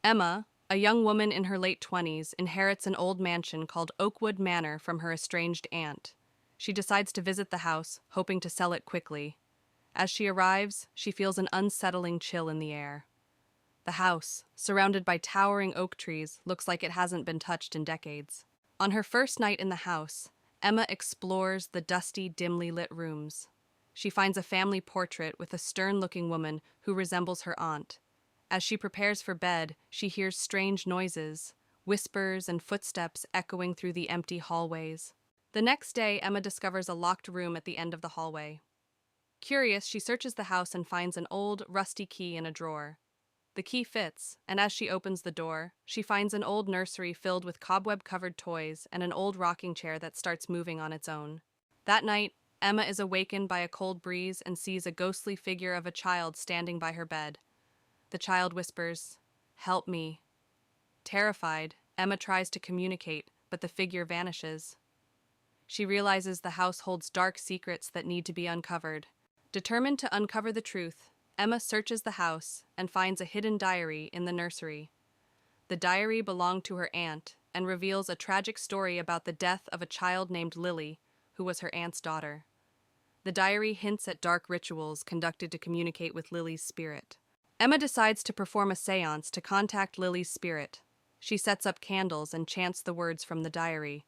Emma, a young woman in her late 20s, inherits an old mansion called Oakwood Manor from her estranged aunt. She decides to visit the house, hoping to sell it quickly. As she arrives, she feels an unsettling chill in the air. The house, surrounded by towering oak trees, looks like it hasn't been touched in decades. On her first night in the house, Emma explores the dusty, dimly lit rooms. She finds a family portrait with a stern-looking woman who resembles her aunt. As she prepares for bed, she hears strange noises, whispers and footsteps echoing through the empty hallways. The next day, Emma discovers a locked room at the end of the hallway. Curious, she searches the house and finds an old, rusty key in a drawer. The key fits, and as she opens the door, she finds an old nursery filled with cobweb-covered toys and an old rocking chair that starts moving on its own. That night, Emma is awakened by a cold breeze and sees a ghostly figure of a child standing by her bed. The child whispers, "Help me." Terrified, Emma tries to communicate, but the figure vanishes. She realizes the house holds dark secrets that need to be uncovered. Determined to uncover the truth, Emma searches the house and finds a hidden diary in the nursery. The diary belonged to her aunt and reveals a tragic story about the death of a child named Lily, who was her aunt's daughter. The diary hints at dark rituals conducted to communicate with Lily's spirit. Emma decides to perform a seance to contact Lily's spirit. She sets up candles and chants the words from the diary.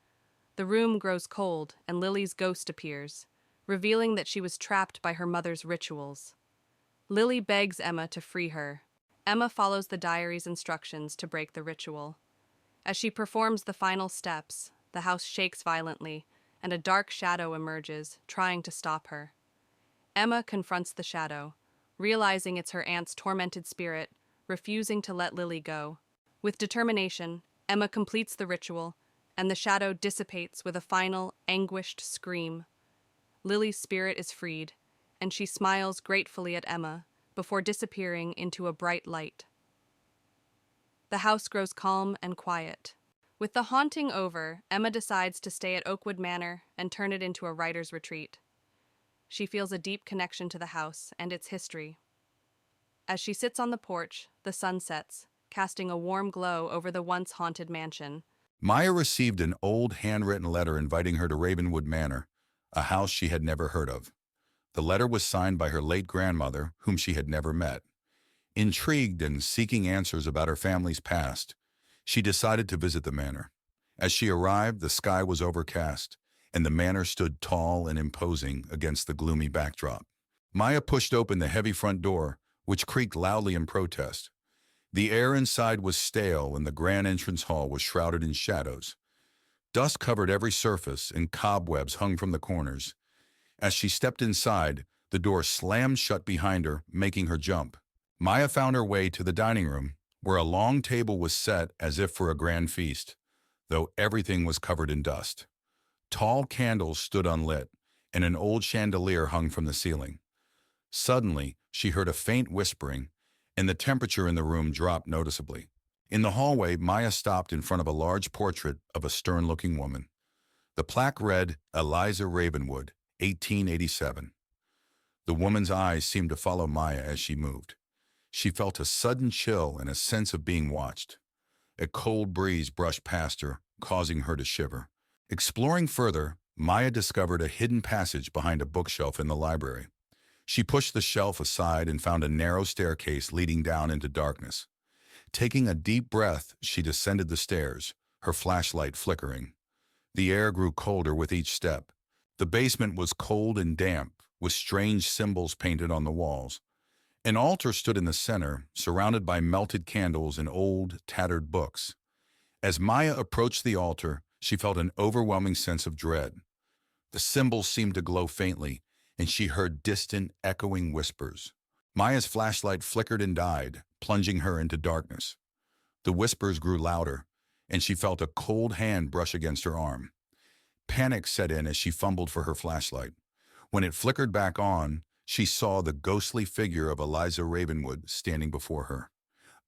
The room grows cold and Lily's ghost appears, revealing that she was trapped by her mother's rituals. Lily begs Emma to free her. Emma follows the diary's instructions to break the ritual. As she performs the final steps, the house shakes violently, and a dark shadow emerges, trying to stop her. Emma confronts the shadow, realizing it's her aunt's tormented spirit, refusing to let Lily go. With determination, Emma completes the ritual, and the shadow dissipates with a final, anguished scream. Lily's spirit is freed, and she smiles gratefully at Emma before disappearing into a bright light. The house grows calm and quiet. With the haunting over, Emma decides to stay at Oakwood Manor and turn it into a writer's retreat. She feels a deep connection to the house and its history. As she sits on the porch, the sun sets, casting a warm glow over the once haunted mansion. Maya received an old handwritten letter inviting her to Ravenwood Manor, a house she had never heard of. The letter was signed by her late grandmother, whom she had never met. Intrigued and seeking answers about her family's past, she decided to visit the manor. As she arrived, the sky was overcast, and the manor stood tall and imposing against the gloomy backdrop. Maya pushed open the heavy front door, which creaked loudly in protest. The air inside was stale, and the grand entrance hall was shrouded in shadows. Dust covered every surface, and cobwebs hung from the corners. As she stepped inside, the door slammed shut behind her, making her jump. Maya found her way to the dining room, where a long table was set as if for a grand feast, though everything was covered in dust. Tall candles stood unlit, and an old chandelier hung from the ceiling. Suddenly, she heard a faint whispering, and the temperature in the room dropped noticeably. In the hallway, Maya stopped in front of a large portrait of a stern-looking woman. The plaque read, "Eliza Ravenwood, 1887. The woman's eyes seemed to follow Maya as she moved. She felt a sudden chill and a sense of being watched. A cold breeze brushed past her, causing her to shiver. Exploring further, Maya discovered a hidden passage behind a bookshelf in the library. She pushed the shelf aside and found a narrow staircase leading down into darkness. Taking a deep breath, she descended the stairs, her flashlight flickering. The air grew colder with each step. The basement was cold and damp, with strange symbols painted on the walls. An altar stood in the center, surrounded by melted candles and old, tattered books. As Maya approached the altar, she felt an overwhelming sense of dread. The symbols seemed to glow faintly, and she heard distant, echoing whispers. Maya's flashlight flickered and died, plunging her into darkness. The whispers grew louder, and she felt a cold hand brush against her arm. Panic set in as she fumbled for her flashlight. When it flickered back on, she saw the ghostly figure of Eliza Ravenwood standing before her,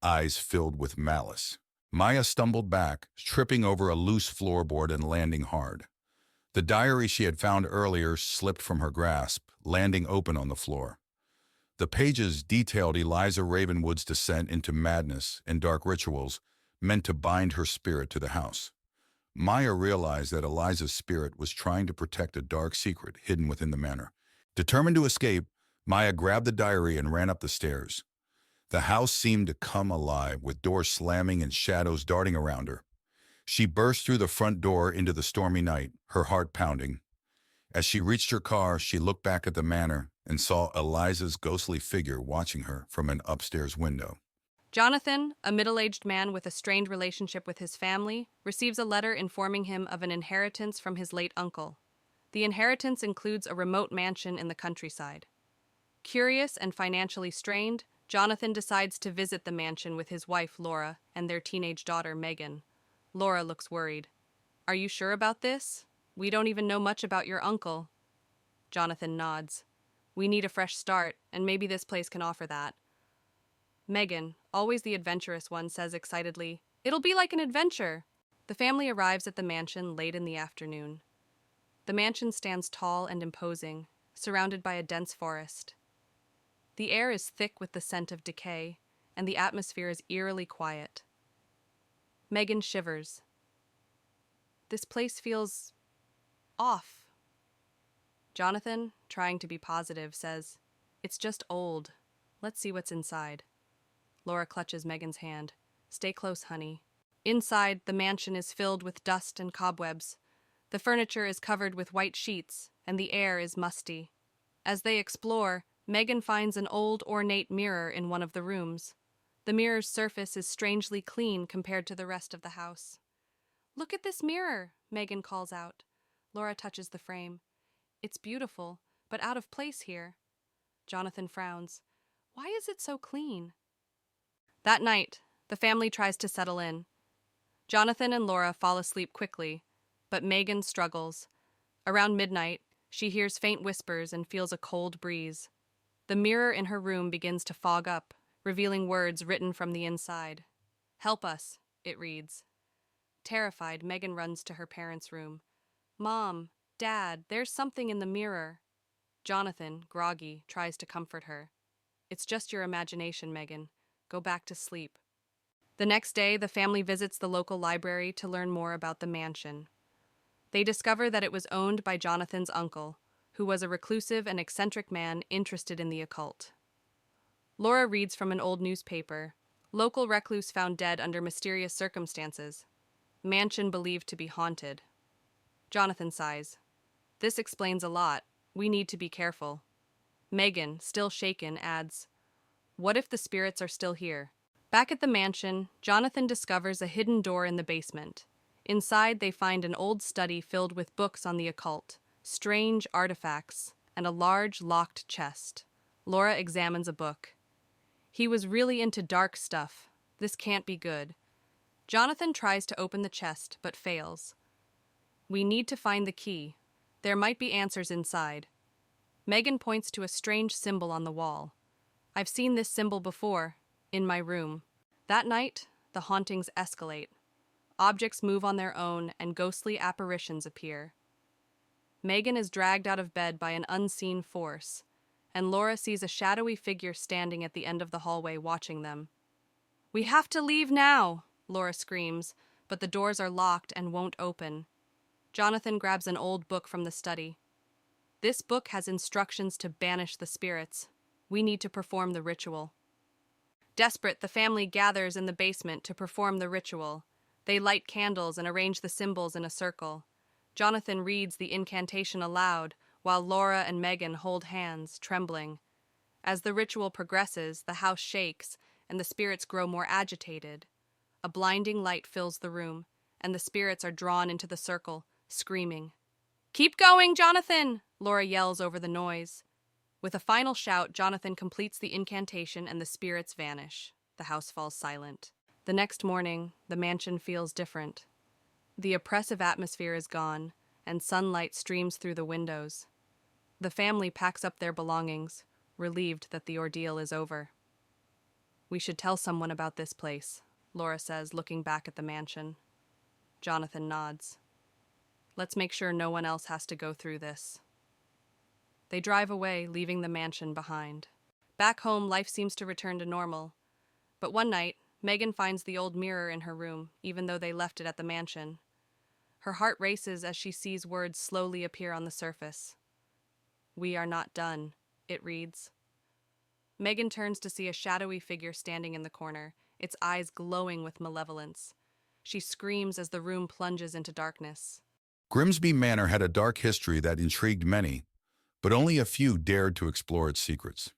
eyes filled with malice. Maya stumbled back, tripping over a loose floorboard and landing hard. The diary she had found earlier slipped from her grasp, landing open on the floor. The pages detailed Eliza Ravenwood's descent into madness and dark rituals meant to bind her spirit to the house. Maya realized that Eliza's spirit was trying to protect a dark secret hidden within the manor. Determined to escape, Maya grabbed the diary and ran up the stairs. The house seemed to come alive, with doors slamming and shadows darting around her. She burst through the front door into the stormy night, her heart pounding. As she reached her car, she looked back at the manor and saw Eliza's ghostly figure watching her from an upstairs window. Jonathan, a middle-aged man with a strained relationship with his family, receives a letter informing him of an inheritance from his late uncle. The inheritance includes a remote mansion in the countryside. Curious and financially strained, Jonathan decides to visit the mansion with his wife, Laura, and their teenage daughter, Megan. Laura looks worried. "Are you sure about this? We don't even know much about your uncle." Jonathan nods. "We need a fresh start, and maybe this place can offer that." Megan, always the adventurous one, says excitedly, "It'll be like an adventure." The family arrives at the mansion late in the afternoon. The mansion stands tall and imposing, surrounded by a dense forest. The air is thick with the scent of decay, and the atmosphere is eerily quiet. Megan shivers. This place feels off. Jonathan, trying to be positive, says, "It's just old. Let's see what's inside." Laura clutches Megan's hand. "Stay close, honey." Inside, the mansion is filled with dust and cobwebs. The furniture is covered with white sheets, and the air is musty. As they explore, Megan finds an old, ornate mirror in one of the rooms. The mirror's surface is strangely clean compared to the rest of the house. "Look at this mirror," Megan calls out. Laura touches the frame. "It's beautiful, but out of place here." Jonathan frowns. "Why is it so clean?" That night, the family tries to settle in. Jonathan and Laura fall asleep quickly, but Megan struggles. Around midnight, she hears faint whispers and feels a cold breeze. The mirror in her room begins to fog up, revealing words written from the inside. "Help us," it reads. Terrified, Megan runs to her parents' room. "Mom, Dad, there's something in the mirror." Jonathan, groggy, tries to comfort her. "It's just your imagination, Megan. Go back to sleep." The next day, the family visits the local library to learn more about the mansion. They discover that it was owned by Jonathan's uncle, who was a reclusive and eccentric man interested in the occult. Laura reads from an old newspaper. Local recluse found dead under mysterious circumstances. Mansion believed to be haunted. Jonathan sighs. "This explains a lot. We need to be careful." Megan, still shaken, adds, "What if the spirits are still here?" Back at the mansion, Jonathan discovers a hidden door in the basement. Inside, they find an old study filled with books on the occult, strange artifacts, and a large, locked chest. Laura examines a book. "He was really into dark stuff. This can't be good." Jonathan tries to open the chest, but fails. "We need to find the key. There might be answers inside." Megan points to a strange symbol on the wall. "I've seen this symbol before, in my room." That night, the hauntings escalate. Objects move on their own, and ghostly apparitions appear. Megan is dragged out of bed by an unseen force, and Laura sees a shadowy figure standing at the end of the hallway watching them. "We have to leave now," Laura screams, but the doors are locked and won't open. Jonathan grabs an old book from the study. "This book has instructions to banish the spirits. We need to perform the ritual." Desperate, the family gathers in the basement to perform the ritual. They light candles and arrange the symbols in a circle. Jonathan reads the incantation aloud, while Laura and Megan hold hands, trembling. As the ritual progresses, the house shakes, and the spirits grow more agitated. A blinding light fills the room, and the spirits are drawn into the circle, screaming. "Keep going, Jonathan!" Laura yells over the noise. With a final shout, Jonathan completes the incantation and the spirits vanish. The house falls silent. The next morning, the mansion feels different. The oppressive atmosphere is gone, and sunlight streams through the windows. The family packs up their belongings, relieved that the ordeal is over. "We should tell someone about this place," Laura says, looking back at the mansion. Jonathan nods. "Let's make sure no one else has to go through this." They drive away, leaving the mansion behind. Back home, life seems to return to normal. But one night, Megan finds the old mirror in her room, even though they left it at the mansion. Her heart races as she sees words slowly appear on the surface. "We are not done," it reads. Megan turns to see a shadowy figure standing in the corner, its eyes glowing with malevolence. She screams as the room plunges into darkness. Grimsby Manor had a dark history that intrigued many, but only a few dared to explore its secrets.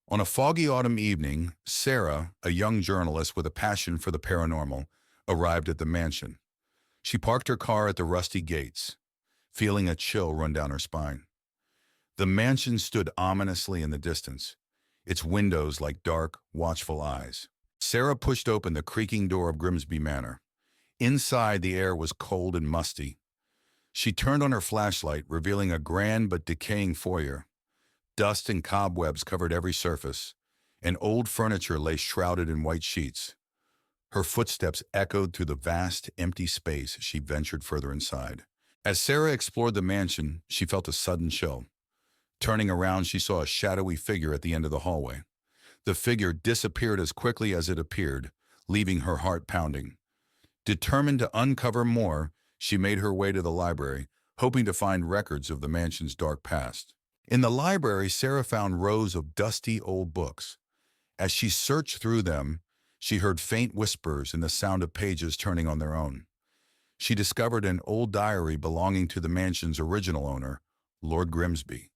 On a foggy autumn evening, Sarah, a young journalist with a passion for the paranormal, arrived at the mansion. She parked her car at the rusty gates, feeling a chill run down her spine. The mansion stood ominously in the distance, its windows like dark, watchful eyes. Sarah pushed open the creaking door of Grimsby Manor. Inside, the air was cold and musty. She turned on her flashlight, revealing a grand but decaying foyer. Dust and cobwebs covered every surface, and old furniture lay shrouded in white sheets. Her footsteps echoed through the vast, empty space as she ventured further inside. As Sarah explored the mansion, she felt a sudden chill. Turning around, she saw a shadowy figure at the end of the hallway. The figure disappeared as quickly as it appeared, leaving her heart pounding. Determined to uncover more, she made her way to the library, hoping to find records of the mansion's dark past. In the library, Sarah found rows of dusty old books. As she searched through them, she heard faint whispers and the sound of pages turning on their own. She discovered an old diary belonging to the mansion's original owner, Lord Grimsby.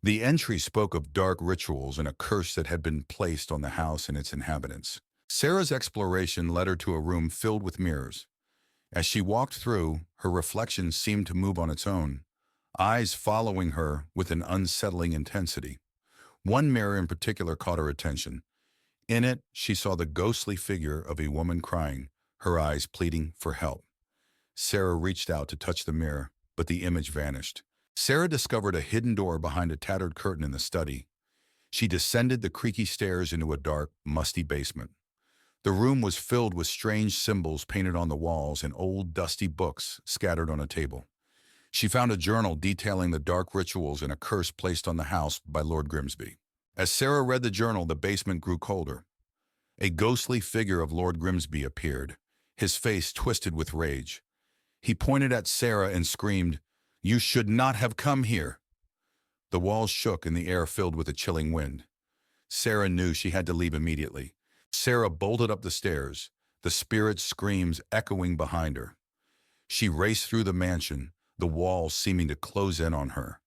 The entry spoke of dark rituals and a curse that had been placed on the house and its inhabitants. Sarah's exploration led her to a room filled with mirrors. As she walked through, her reflection seemed to move on its own, eyes following her with an unsettling intensity. One mirror in particular caught her attention. In it, she saw the ghostly figure of a woman crying, her eyes pleading for help. Sarah reached out to touch the mirror, but the image vanished. Sarah discovered a hidden door behind a tattered curtain in the study. She descended the creaky stairs into a dark, musty basement. The room was filled with strange symbols painted on the walls and old, dusty books scattered on a table. She found a journal detailing the dark rituals and a curse placed on the house by Lord Grimsby. As Sarah read the journal, the basement grew colder. A ghostly figure of Lord Grimsby appeared, his face twisted with rage. He pointed at Sarah and screamed, "You should not have come here." The walls shook and the air filled with a chilling wind. Sarah knew she had to leave immediately. Sarah bolted up the stairs, the spirit's screams echoing behind her. She raced through the mansion, the walls seeming to close in on her.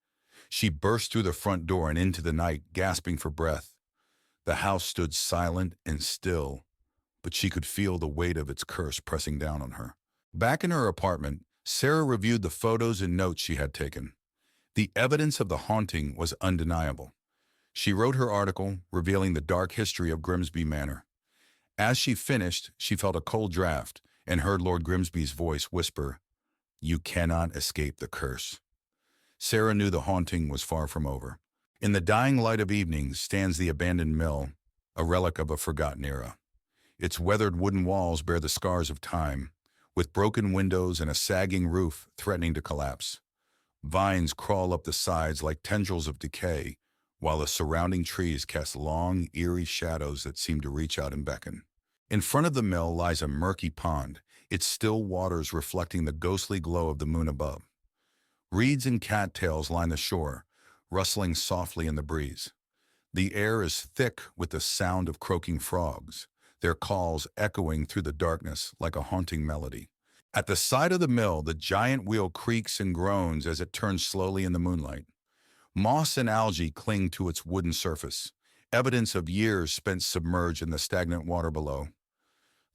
She burst through the front door and into the night, gasping for breath. The house stood silent and still, but she could feel the weight of its curse pressing down on her. Back in her apartment, Sarah reviewed the photos and notes she had taken. The evidence of the haunting was undeniable. She wrote her article, revealing the dark history of Grimsby Manor. As she finished, she felt a cold draft and heard Lord Grimsby's voice whisper, "You cannot escape the curse." Sarah knew the haunting was far from over. In the dying light of evening stands the abandoned mill, a relic of a forgotten era. Its weathered wooden walls bear the scars of time, with broken windows and a sagging roof threatening to collapse. Vines crawl up the sides like tendrils of decay, while the surrounding trees cast long, eerie shadows that seem to reach out and beckon. In front of the mill lies a murky pond, its still waters reflecting the ghostly glow of the moon above. Reeds and cattails line the shore, rustling softly in the breeze. The air is thick with the sound of croaking frogs, their calls echoing through the darkness like a haunting melody. At the side of the mill, the giant wheel creaks and groans as it turns slowly in the moonlight. Moss and algae cling to its wooden surface, evidence of years spent submerged in the stagnant water below.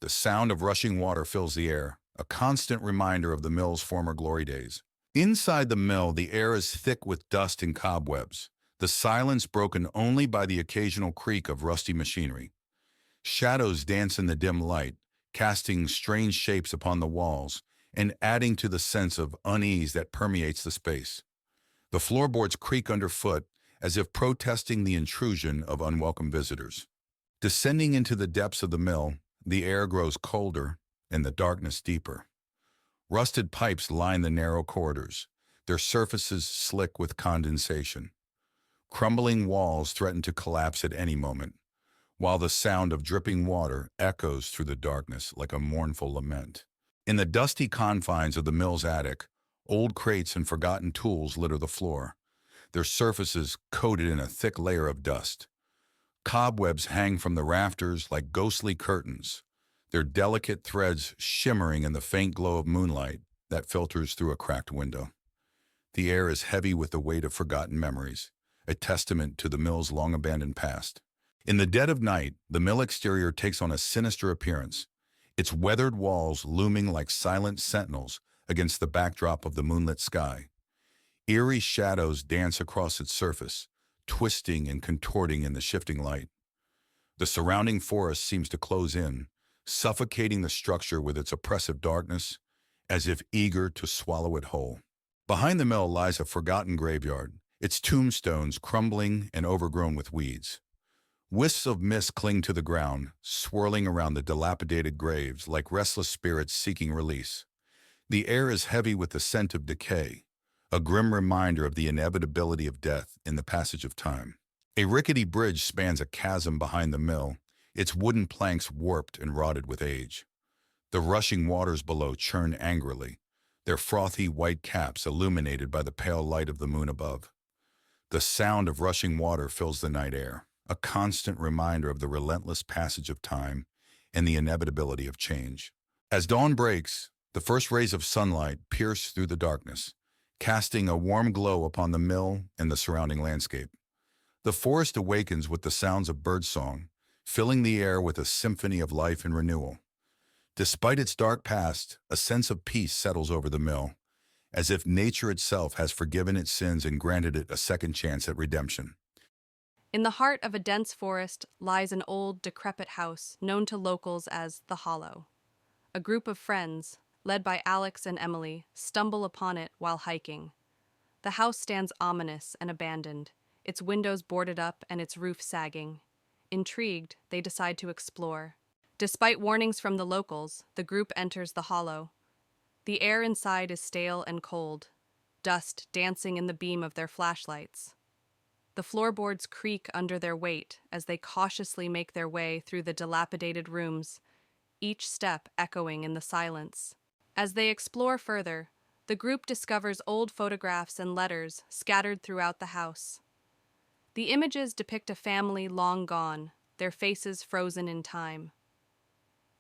The sound of rushing water fills the air, a constant reminder of the mill's former glory days. Inside the mill, the air is thick with dust and cobwebs, the silence broken only by the occasional creak of rusty machinery. Shadows dance in the dim light, casting strange shapes upon the walls and adding to the sense of unease that permeates the space. The floorboards creak underfoot as if protesting the intrusion of unwelcome visitors. Descending into the depths of the mill, the air grows colder and the darkness deeper. Rusted pipes line the narrow corridors, their surfaces slick with condensation. Crumbling walls threaten to collapse at any moment, while the sound of dripping water echoes through the darkness like a mournful lament. In the dusty confines of the mill's attic, old crates and forgotten tools litter the floor, their surfaces coated in a thick layer of dust. Cobwebs hang from the rafters like ghostly curtains, their delicate threads shimmering in the faint glow of moonlight that filters through a cracked window. The air is heavy with the weight of forgotten memories, a testament to the mill's long-abandoned past. In the dead of night, the mill exterior takes on a sinister appearance, its weathered walls looming like silent sentinels against the backdrop of the moonlit sky. Eerie shadows dance across its surface, twisting and contorting in the shifting light. The surrounding forest seems to close in, suffocating the structure with its oppressive darkness, as if eager to swallow it whole. Behind the mill lies a forgotten graveyard, its tombstones crumbling and overgrown with weeds. Wisps of mist cling to the ground, swirling around the dilapidated graves like restless spirits seeking release. The air is heavy with the scent of decay, a grim reminder of the inevitability of death in the passage of time. A rickety bridge spans a chasm behind the mill, its wooden planks warped and rotted with age. The rushing waters below churn angrily, their frothy white caps illuminated by the pale light of the moon above. The sound of rushing water fills the night air, a constant reminder of the relentless passage of time and the inevitability of change. As dawn breaks, the first rays of sunlight pierce through the darkness, casting a warm glow upon the mill and the surrounding landscape. The forest awakens with the sounds of birdsong, filling the air with a symphony of life and renewal. Despite its dark past, a sense of peace settles over the mill, as if nature itself has forgiven its sins and granted it a second chance at redemption. In the heart of a dense forest lies an old, decrepit house known to locals as the Hollow. A group of friends, led by Alex and Emily, stumble upon it while hiking. The house stands ominous and abandoned, its windows boarded up and its roof sagging. Intrigued, they decide to explore. Despite warnings from the locals, the group enters the Hollow. The air inside is stale and cold, dust dancing in the beam of their flashlights. The floorboards creak under their weight as they cautiously make their way through the dilapidated rooms, each step echoing in the silence. As they explore further, the group discovers old photographs and letters scattered throughout the house. The images depict a family long gone, their faces frozen in time.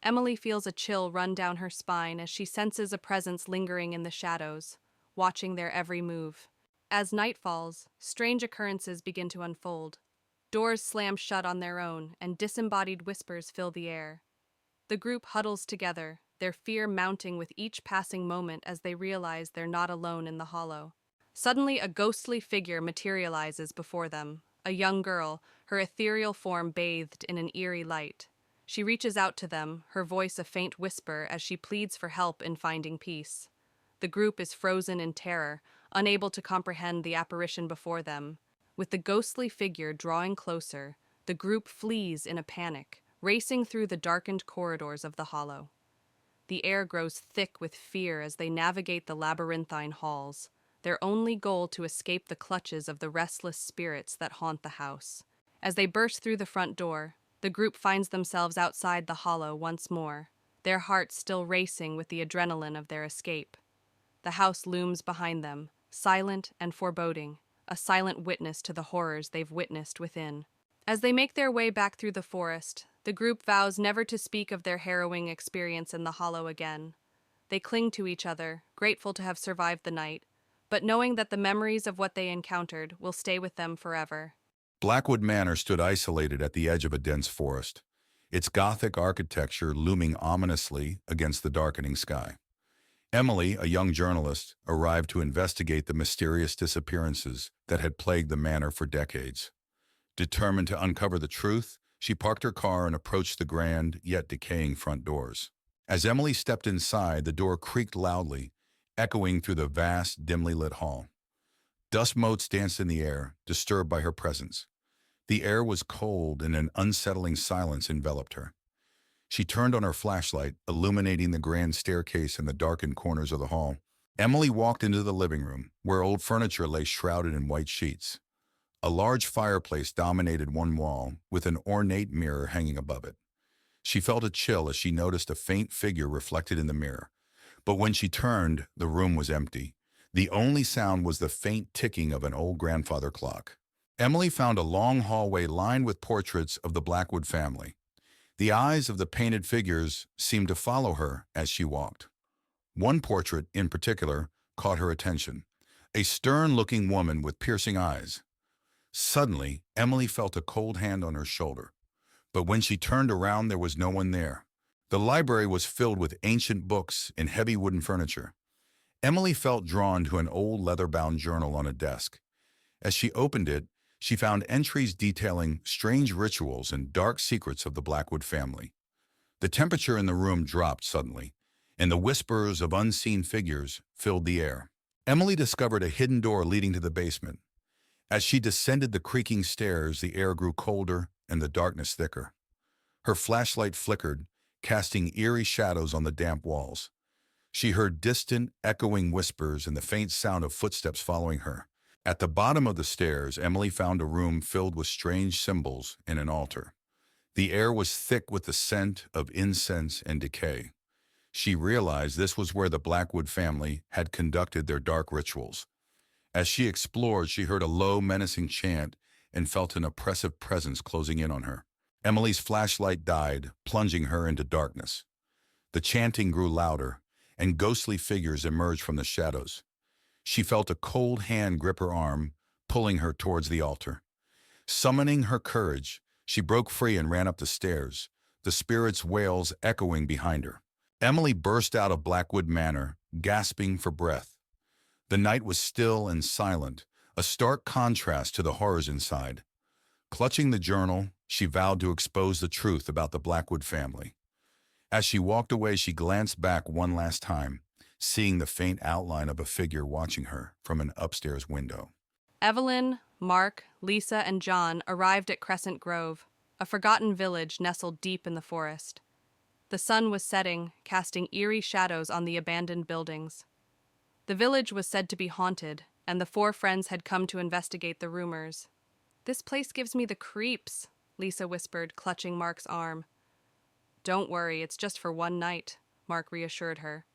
Emily feels a chill run down her spine as she senses a presence lingering in the shadows, watching their every move. As night falls, strange occurrences begin to unfold. Doors slam shut on their own, and disembodied whispers fill the air. The group huddles together, their fear mounting with each passing moment as they realize they're not alone in the Hollow. Suddenly, a ghostly figure materializes before them, a young girl, her ethereal form bathed in an eerie light. She reaches out to them, her voice a faint whisper as she pleads for help in finding peace. The group is frozen in terror, unable to comprehend the apparition before them. With the ghostly figure drawing closer, the group flees in a panic, racing through the darkened corridors of the Hollow. The air grows thick with fear as they navigate the labyrinthine halls, their only goal to escape the clutches of the restless spirits that haunt the house. As they burst through the front door, the group finds themselves outside the Hollow once more, their hearts still racing with the adrenaline of their escape. The house looms behind them, silent and foreboding, a silent witness to the horrors they've witnessed within. As they make their way back through the forest, the group vows never to speak of their harrowing experience in the Hollow again. They cling to each other, grateful to have survived the night, but knowing that the memories of what they encountered will stay with them forever. Blackwood Manor stood isolated at the edge of a dense forest, its Gothic architecture looming ominously against the darkening sky. Emily, a young journalist, arrived to investigate the mysterious disappearances that had plagued the manor for decades. Determined to uncover the truth, she parked her car and approached the grand, yet decaying front doors. As Emily stepped inside, the door creaked loudly, echoing through the vast, dimly lit hall. Dust motes danced in the air, disturbed by her presence. The air was cold and an unsettling silence enveloped her. She turned on her flashlight, illuminating the grand staircase and the darkened corners of the hall. Emily walked into the living room, where old furniture lay shrouded in white sheets. A large fireplace dominated one wall, with an ornate mirror hanging above it. She felt a chill as she noticed a faint figure reflected in the mirror. But when she turned, the room was empty. The only sound was the faint ticking of an old grandfather clock. Emily found a long hallway lined with portraits of the Blackwood family. The eyes of the painted figures seemed to follow her as she walked. One portrait, in particular, caught her attention. A stern-looking woman with piercing eyes. Suddenly, Emily felt a cold hand on her shoulder. But when she turned around, there was no one there. The library was filled with ancient books and heavy wooden furniture. Emily felt drawn to an old leather-bound journal on a desk. As she opened it, she found entries detailing strange rituals and dark secrets of the Blackwood family. The temperature in the room dropped suddenly, and the whispers of unseen figures filled the air. Emily discovered a hidden door leading to the basement. As she descended the creaking stairs, the air grew colder and the darkness thicker. Her flashlight flickered, casting eerie shadows on the damp walls. She heard distant, echoing whispers and the faint sound of footsteps following her. At the bottom of the stairs, Emily found a room filled with strange symbols and an altar. The air was thick with the scent of incense and decay. She realized this was where the Blackwood family had conducted their dark rituals. As she explored, she heard a low, menacing chant and felt an oppressive presence closing in on her. Emily's flashlight died, plunging her into darkness. The chanting grew louder, and ghostly figures emerged from the shadows. She felt a cold hand grip her arm, pulling her towards the altar. Summoning her courage, she broke free and ran up the stairs, the spirit's wails echoing behind her. Emily burst out of Blackwood Manor, gasping for breath. The night was still and silent, a stark contrast to the horrors inside. Clutching the journal, she vowed to expose the truth about the Blackwood family. As she walked away, she glanced back one last time, seeing the faint outline of a figure watching her from an upstairs window. Evelyn, Mark, Lisa, and John arrived at Crescent Grove, a forgotten village nestled deep in the forest. The sun was setting, casting eerie shadows on the abandoned buildings. The village was said to be haunted, and the four friends had come to investigate the rumors. "This place gives me the creeps," Lisa whispered, clutching Mark's arm. "Don't worry, it's just for one night," Mark reassured her.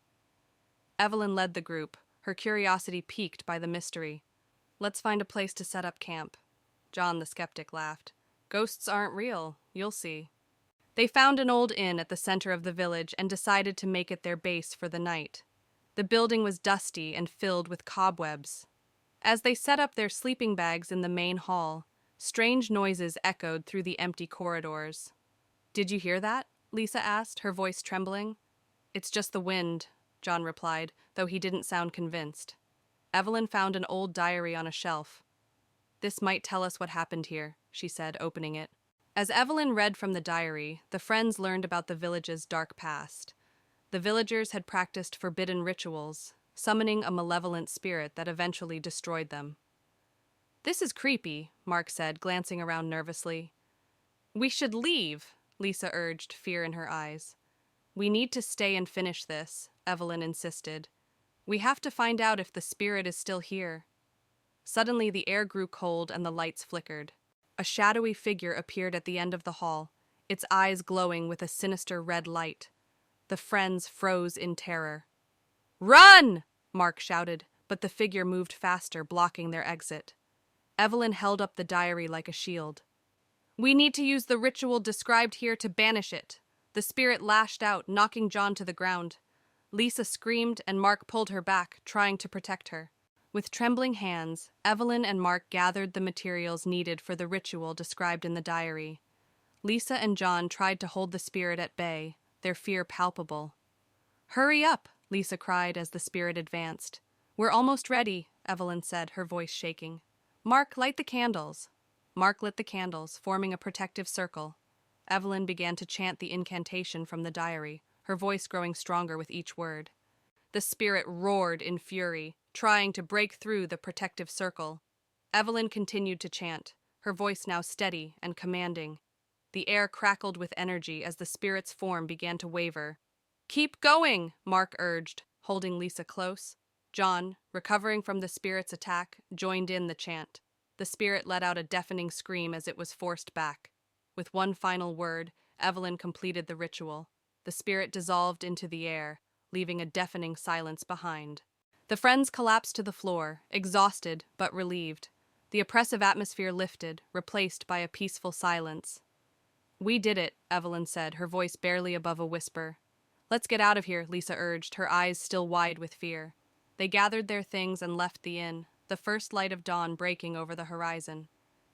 Evelyn led the group, her curiosity piqued by the mystery. "Let's find a place to set up camp." John the skeptic laughed. "Ghosts aren't real, you'll see." They found an old inn at the center of the village and decided to make it their base for the night. The building was dusty and filled with cobwebs. As they set up their sleeping bags in the main hall, strange noises echoed through the empty corridors. "Did you hear that?" Lisa asked, her voice trembling. "It's just the wind," John replied, though he didn't sound convinced. Evelyn found an old diary on a shelf. "This might tell us what happened here," she said, opening it. As Evelyn read from the diary, the friends learned about the village's dark past. The villagers had practiced forbidden rituals, summoning a malevolent spirit that eventually destroyed them. "This is creepy," Mark said, glancing around nervously. "We should leave," Lisa urged, fear in her eyes. "We need to stay and finish this," Evelyn insisted. "We have to find out if the spirit is still here." Suddenly the air grew cold and the lights flickered. A shadowy figure appeared at the end of the hall, its eyes glowing with a sinister red light. The friends froze in terror. "Run!" Mark shouted, but the figure moved faster, blocking their exit. Evelyn held up the diary like a shield. "We need to use the ritual described here to banish it." The spirit lashed out, knocking John to the ground. Lisa screamed, and Mark pulled her back, trying to protect her. With trembling hands, Evelyn and Mark gathered the materials needed for the ritual described in the diary. Lisa and John tried to hold the spirit at bay, their fear palpable. "Hurry up!" Lisa cried as the spirit advanced. "We're almost ready," Evelyn said, her voice shaking. "Mark, light the candles." Mark lit the candles, forming a protective circle. Evelyn began to chant the incantation from the diary, her voice growing stronger with each word. The spirit roared in fury, trying to break through the protective circle. Evelyn continued to chant, her voice now steady and commanding. The air crackled with energy as the spirit's form began to waver. "Keep going," Mark urged, holding Lisa close. John, recovering from the spirit's attack, joined in the chant. The spirit let out a deafening scream as it was forced back. With one final word, Evelyn completed the ritual. The spirit dissolved into the air, leaving a deafening silence behind. The friends collapsed to the floor, exhausted but relieved. The oppressive atmosphere lifted, replaced by a peaceful silence. "We did it," Evelyn said, her voice barely above a whisper. "Let's get out of here," Lisa urged, her eyes still wide with fear. They gathered their things and left the inn, the first light of dawn breaking over the horizon.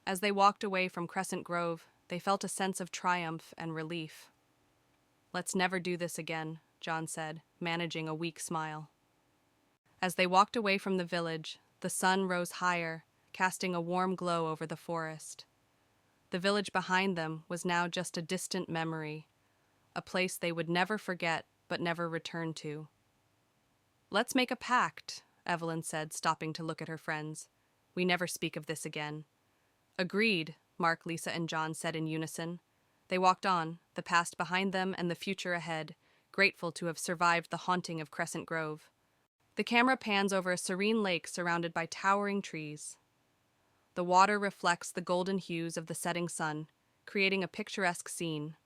As they walked away from Crescent Grove, they felt a sense of triumph and relief. "Let's never do this again," John said, managing a weak smile. As they walked away from the village, the sun rose higher, casting a warm glow over the forest. The village behind them was now just a distant memory, a place they would never forget but never return to. "Let's make a pact," Evelyn said, stopping to look at her friends. "We never speak of this again." "Agreed," Mark, Lisa, and John said in unison. They walked on, the past behind them and the future ahead, grateful to have survived the haunting of Crescent Grove. The camera pans over a serene lake surrounded by towering trees. The water reflects the golden hues of the setting sun, creating a picturesque scene.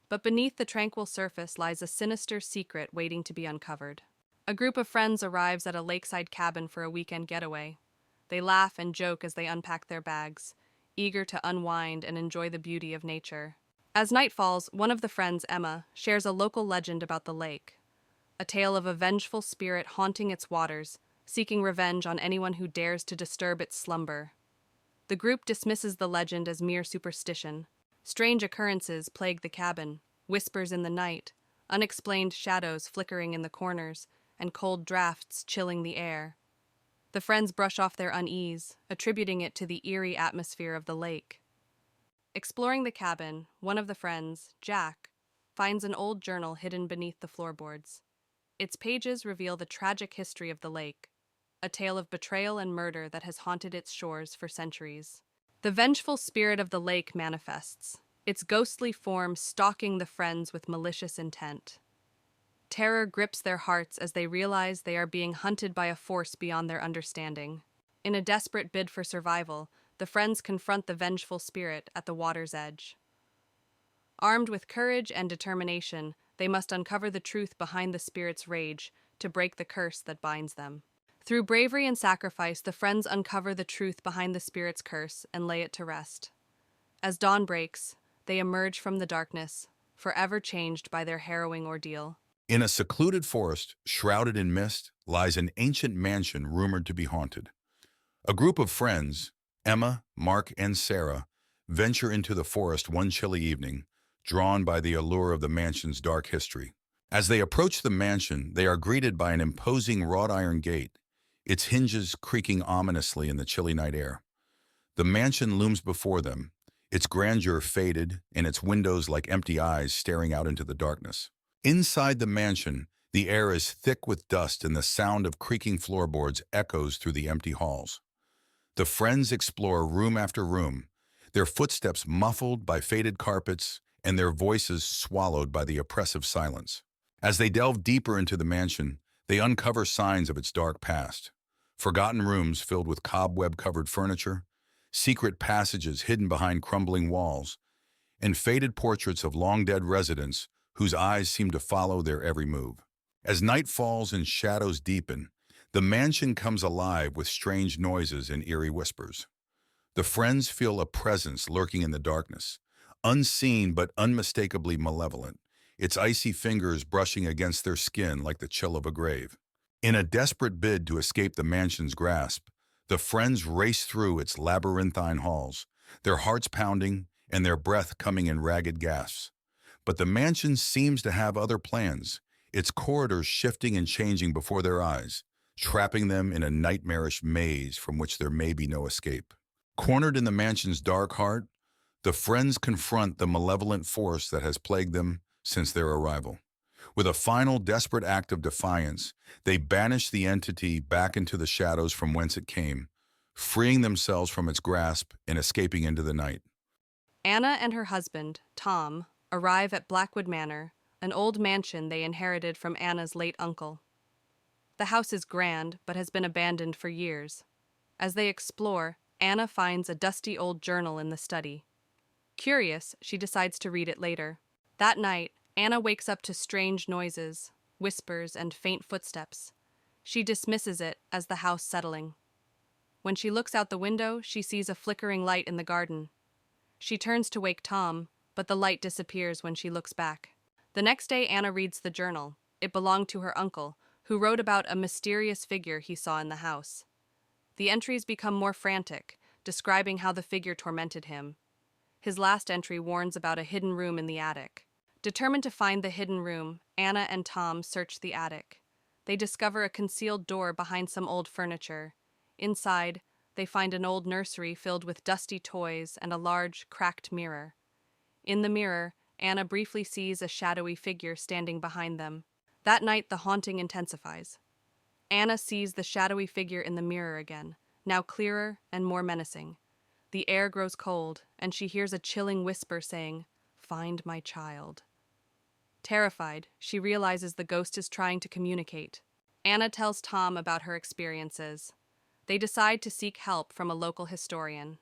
But beneath the tranquil surface lies a sinister secret waiting to be uncovered. A group of friends arrives at a lakeside cabin for a weekend getaway. They laugh and joke as they unpack their bags, eager to unwind and enjoy the beauty of nature. As night falls, one of the friends, Emma, shares a local legend about the lake, a tale of a vengeful spirit haunting its waters, seeking revenge on anyone who dares to disturb its slumber. The group dismisses the legend as mere superstition. Strange occurrences plague the cabin, whispers in the night, unexplained shadows flickering in the corners, and cold drafts chilling the air. The friends brush off their unease, attributing it to the eerie atmosphere of the lake. Exploring the cabin, one of the friends, Jack, finds an old journal hidden beneath the floorboards. Its pages reveal the tragic history of the lake, a tale of betrayal and murder that has haunted its shores for centuries. The vengeful spirit of the lake manifests, its ghostly form stalking the friends with malicious intent. Terror grips their hearts as they realize they are being hunted by a force beyond their understanding. In a desperate bid for survival, the friends confront the vengeful spirit at the water's edge. Armed with courage and determination, they must uncover the truth behind the spirit's rage to break the curse that binds them. Through bravery and sacrifice, the friends uncover the truth behind the spirit's curse and lay it to rest. As dawn breaks, they emerge from the darkness, forever changed by their harrowing ordeal. In a secluded forest, shrouded in mist, lies an ancient mansion rumored to be haunted. A group of friends, Emma, Mark, and Sarah, venture into the forest one chilly evening, drawn by the allure of the mansion's dark history. As they approach the mansion, they are greeted by an imposing wrought iron gate, its hinges creaking ominously in the chilly night air. The mansion looms before them, its grandeur faded and its windows like empty eyes staring out into the darkness. Inside the mansion, the air is thick with dust and the sound of creaking floorboards echoes through the empty halls. The friends explore room after room, their footsteps muffled by faded carpets and their voices swallowed by the oppressive silence. As they delve deeper into the mansion, they uncover signs of its dark past. Forgotten rooms filled with cobweb-covered furniture, secret passages hidden behind crumbling walls, and faded portraits of long-dead residents whose eyes seem to follow their every move. As night falls and shadows deepen, the mansion comes alive with strange noises and eerie whispers. The friends feel a presence lurking in the darkness, unseen but unmistakably malevolent, its icy fingers brushing against their skin like the chill of a grave. In a desperate bid to escape the mansion's grasp, the friends race through its labyrinthine halls, their hearts pounding and their breath coming in ragged gasps. But the mansion seems to have other plans, its corridors shifting and changing before their eyes, trapping them in a nightmarish maze from which there may be no escape. Cornered in the mansion's dark heart, the friends confront the malevolent force that has plagued them since their arrival. With a final desperate act of defiance, they banish the entity back into the shadows from whence it came, freeing themselves from its grasp and escaping into the night. Anna and her husband, Tom, arrive at Blackwood Manor, an old mansion they inherited from Anna's late uncle. The house is grand, but has been abandoned for years. As they explore, Anna finds a dusty old journal in the study. Curious, she decides to read it later. That night, Anna wakes up to strange noises, whispers, and faint footsteps. She dismisses it as the house settling. When she looks out the window, she sees a flickering light in the garden. She turns to wake Tom, but the light disappears when she looks back. The next day, Anna reads the journal. It belonged to her uncle, who wrote about a mysterious figure he saw in the house. The entries become more frantic, describing how the figure tormented him. His last entry warns about a hidden room in the attic. Determined to find the hidden room, Anna and Tom search the attic. They discover a concealed door behind some old furniture. Inside, they find an old nursery filled with dusty toys and a large, cracked mirror. In the mirror, Anna briefly sees a shadowy figure standing behind them. That night, the haunting intensifies. Anna sees the shadowy figure in the mirror again, now clearer and more menacing. The air grows cold, and she hears a chilling whisper saying, "Find my child." Terrified, she realizes the ghost is trying to communicate. Anna tells Tom about her experiences. They decide to seek help from a local historian.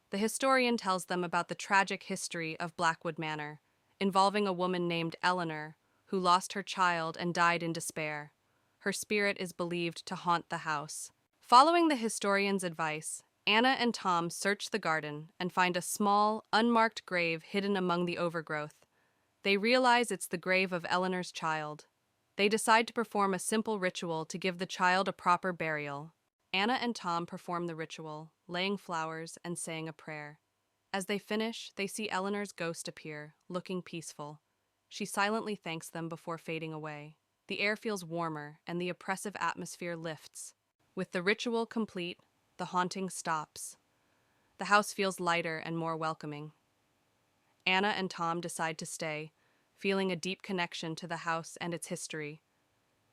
The historian tells them about the tragic history of Blackwood Manor, involving a woman named Eleanor, who lost her child and died in despair. Her spirit is believed to haunt the house. Following the historian's advice, Anna and Tom search the garden and find a small, unmarked grave hidden among the overgrowth. They realize it's the grave of Eleanor's child. They decide to perform a simple ritual to give the child a proper burial. Anna and Tom perform the ritual, laying flowers and saying a prayer. As they finish, they see Eleanor's ghost appear, looking peaceful. She silently thanks them before fading away. The air feels warmer, and the oppressive atmosphere lifts. With the ritual complete, the haunting stops. The house feels lighter and more welcoming. Anna and Tom decide to stay, feeling a deep connection to the house and its history.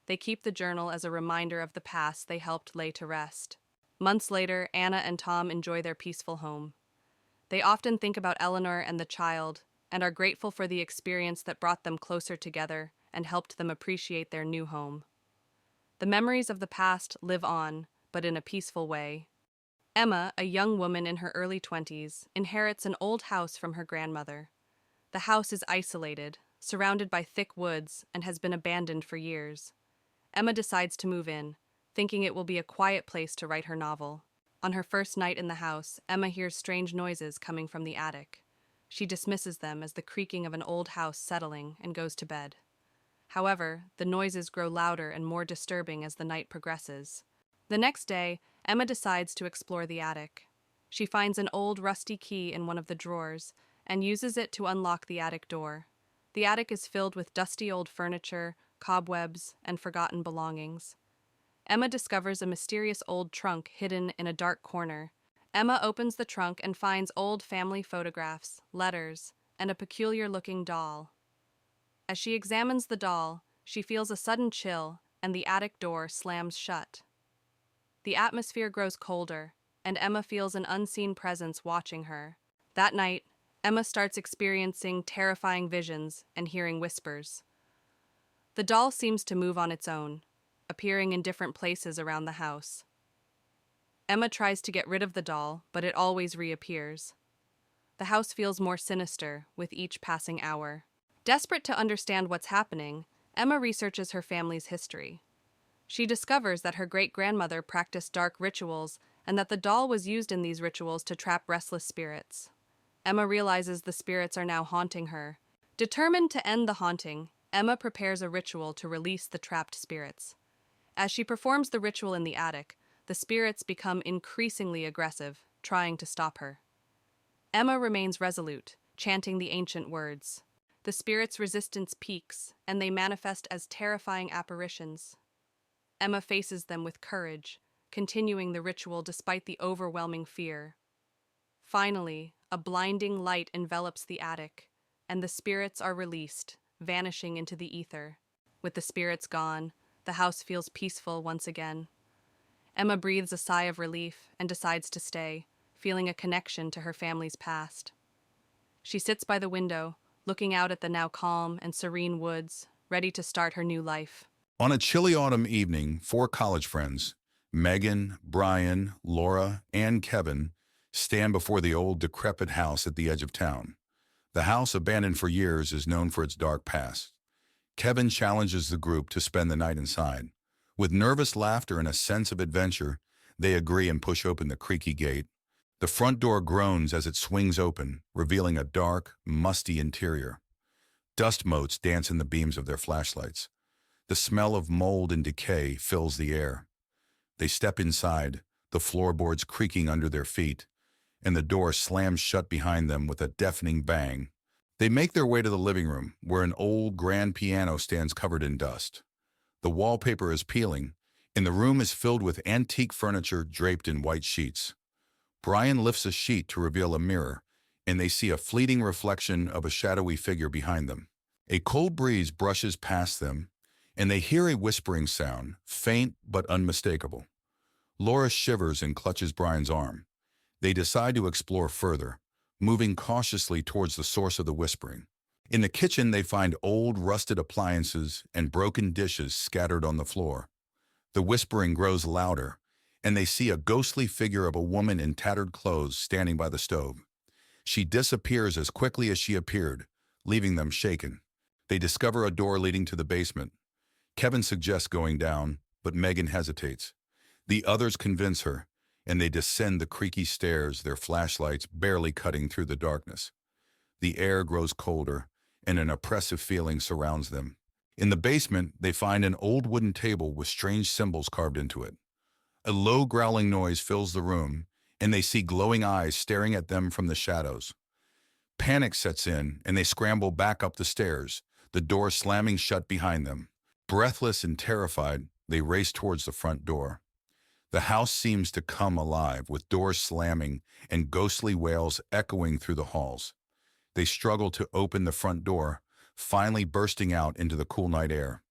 They keep the journal as a reminder of the past they helped lay to rest. Months later, Anna and Tom enjoy their peaceful home. They often think about Eleanor and the child, and are grateful for the experience that brought them closer together and helped them appreciate their new home. The memories of the past live on, but in a peaceful way. Emma, a young woman in her early 20s, inherits an old house from her grandmother. The house is isolated, surrounded by thick woods, and has been abandoned for years. Emma decides to move in, thinking it will be a quiet place to write her novel. On her first night in the house, Emma hears strange noises coming from the attic. She dismisses them as the creaking of an old house settling and goes to bed. However, the noises grow louder and more disturbing as the night progresses. The next day, Emma decides to explore the attic. She finds an old rusty key in one of the drawers and uses it to unlock the attic door. The attic is filled with dusty old furniture, cobwebs, and forgotten belongings. Emma discovers a mysterious old trunk hidden in a dark corner. Emma opens the trunk and finds old family photographs, letters, and a peculiar-looking doll. As she examines the doll, she feels a sudden chill, and the attic door slams shut. The atmosphere grows colder, and Emma feels an unseen presence watching her. That night, Emma starts experiencing terrifying visions and hearing whispers. The doll seems to move on its own, appearing in different places around the house. Emma tries to get rid of the doll, but it always reappears. The house feels more sinister with each passing hour. Desperate to understand what's happening, Emma researches her family's history. She discovers that her great-grandmother practiced dark rituals and that the doll was used in these rituals to trap restless spirits. Emma realizes the spirits are now haunting her. Determined to end the haunting, Emma prepares a ritual to release the trapped spirits. As she performs the ritual in the attic, the spirits become increasingly aggressive, trying to stop her. Emma remains resolute, chanting the ancient words. The spirits' resistance peaks, and they manifest as terrifying apparitions. Emma faces them with courage, continuing the ritual despite the overwhelming fear. Finally, a blinding light envelops the attic, and the spirits are released, vanishing into the ether. With the spirits gone, the house feels peaceful once again. Emma breathes a sigh of relief and decides to stay, feeling a connection to her family's past. She sits by the window, looking out at the now calm and serene woods, ready to start her new life. On a chilly autumn evening, 4 college friends, Megan, Brian, Laura, and Kevin, stand before the old, decrepit house at the edge of town. The house, abandoned for years, is known for its dark past. Kevin challenges the group to spend the night inside. With nervous laughter and a sense of adventure, they agree and push open the creaky gate. The front door groans as it swings open, revealing a dark, musty interior. Dust motes dance in the beams of their flashlights. The smell of mold and decay fills the air. They step inside, the floorboards creaking under their feet, and the door slams shut behind them with a deafening bang. They make their way to the living room, where an old grand piano stands covered in dust. The wallpaper is peeling, and the room is filled with antique furniture draped in white sheets. Brian lifts a sheet to reveal a mirror, and they see a fleeting reflection of a shadowy figure behind them. A cold breeze brushes past them, and they hear a whispering sound, faint but unmistakable. Laura shivers and clutches Brian's arm. They decide to explore further, moving cautiously towards the source of the whispering. In the kitchen, they find old, rusted appliances and broken dishes scattered on the floor. The whispering grows louder, and they see a ghostly figure of a woman in tattered clothes standing by the stove. She disappears as quickly as she appeared, leaving them shaken. They discover a door leading to the basement. Kevin suggests going down, but Megan hesitates. The others convince her, and they descend the creaky stairs, their flashlights barely cutting through the darkness. The air grows colder, and an oppressive feeling surrounds them. In the basement, they find an old wooden table with strange symbols carved into it. A low growling noise fills the room, and they see glowing eyes staring at them from the shadows. Panic sets in, and they scramble back up the stairs, the door slamming shut behind them. Breathless and terrified, they race towards the front door. The house seems to come alive, with doors slamming and ghostly wails echoing through the halls. They struggle to open the front door, finally bursting out into the cool night air.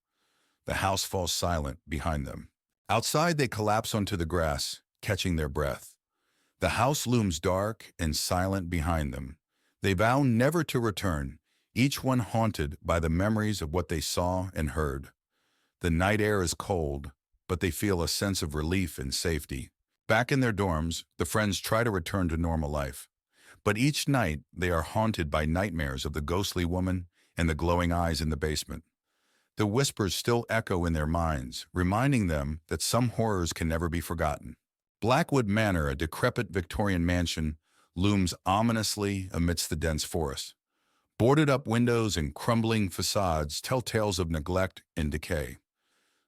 The house falls silent behind them. Outside, they collapse onto the grass, catching their breath. The house looms dark and silent behind them. They vow never to return, each one haunted by the memories of what they saw and heard. The night air is cold, but they feel a sense of relief and safety. Back in their dorms, the friends try to return to normal life. But each night, they are haunted by nightmares of the ghostly woman and the glowing eyes in the basement. The whispers still echo in their minds, reminding them that some horrors can never be forgotten. Blackwood Manor, a decrepit Victorian mansion, looms ominously amidst the dense forest. Boarded-up windows and crumbling facades tell tales of neglect and decay.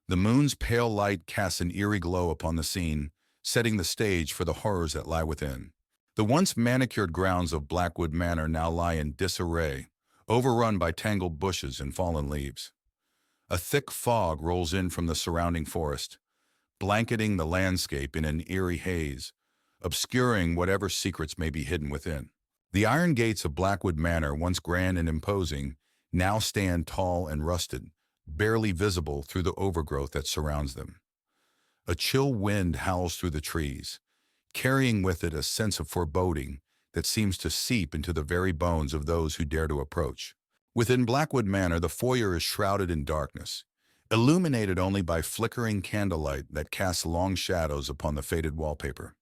The moon's pale light casts an eerie glow upon the scene, setting the stage for the horrors that lie within. The once manicured grounds of Blackwood Manor now lie in disarray, overrun by tangled bushes and fallen leaves. A thick fog rolls in from the surrounding forest, blanketing the landscape in an eerie haze, obscuring whatever secrets may be hidden within. The iron gates of Blackwood Manor, once grand and imposing, now stand tall and rusted, barely visible through the overgrowth that surrounds them. A chill wind howls through the trees, carrying with it a sense of foreboding that seems to seep into the very bones of those who dare to approach. Within Blackwood Manor, the foyer is shrouded in darkness, illuminated only by flickering candlelight that casts long shadows upon the faded wallpaper.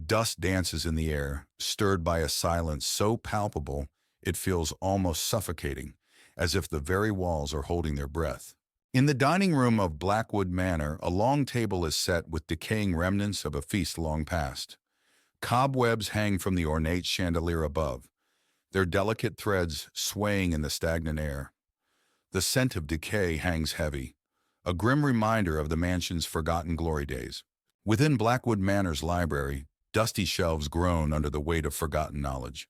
Dust dances in the air, stirred by a silence so palpable it feels almost suffocating, as if the very walls are holding their breath. In the dining room of Blackwood Manor, a long table is set with decaying remnants of a feast long past. Cobwebs hang from the ornate chandelier above, their delicate threads swaying in the stagnant air. The scent of decay hangs heavy, a grim reminder of the mansion's forgotten glory days. Within Blackwood Manor's library, dusty shelves groan under the weight of forgotten knowledge.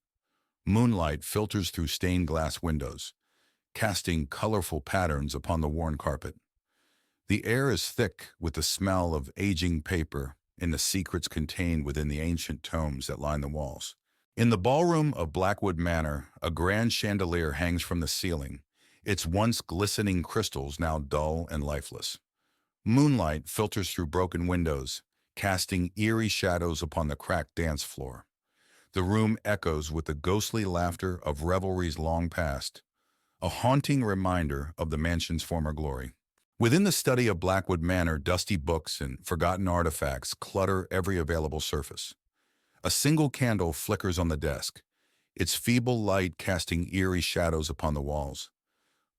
Moonlight filters through stained glass windows, casting colorful patterns upon the worn carpet. The air is thick with the smell of aging paper and the secrets contained within the ancient tomes that line the walls. In the ballroom of Blackwood Manor, a grand chandelier hangs from the ceiling, its once glistening crystals now dull and lifeless. Moonlight filters through broken windows, casting eerie shadows upon the cracked dance floor. The room echoes with the ghostly laughter of revelries long past, a haunting reminder of the mansion's former glory. Within the study of Blackwood Manor, dusty books and forgotten artifacts clutter every available surface. A single candle flickers on the desk, its feeble light casting eerie shadows upon the walls.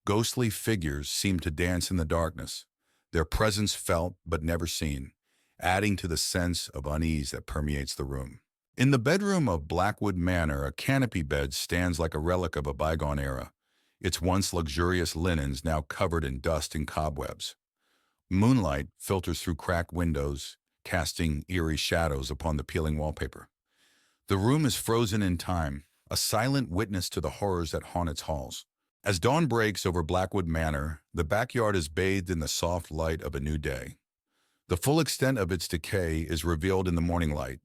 Ghostly figures seem to dance in the darkness, their presence felt but never seen, adding to the sense of unease that permeates the room. In the bedroom of Blackwood Manor, a canopy bed stands like a relic of a bygone era, its once luxurious linens now covered in dust and cobwebs. Moonlight filters through cracked windows, casting eerie shadows upon the peeling wallpaper. The room is frozen in time, a silent witness to the horrors that haunt its halls. As dawn breaks over Blackwood Manor, the backyard is bathed in the soft light of a new day. The full extent of its decay is revealed in the morning light,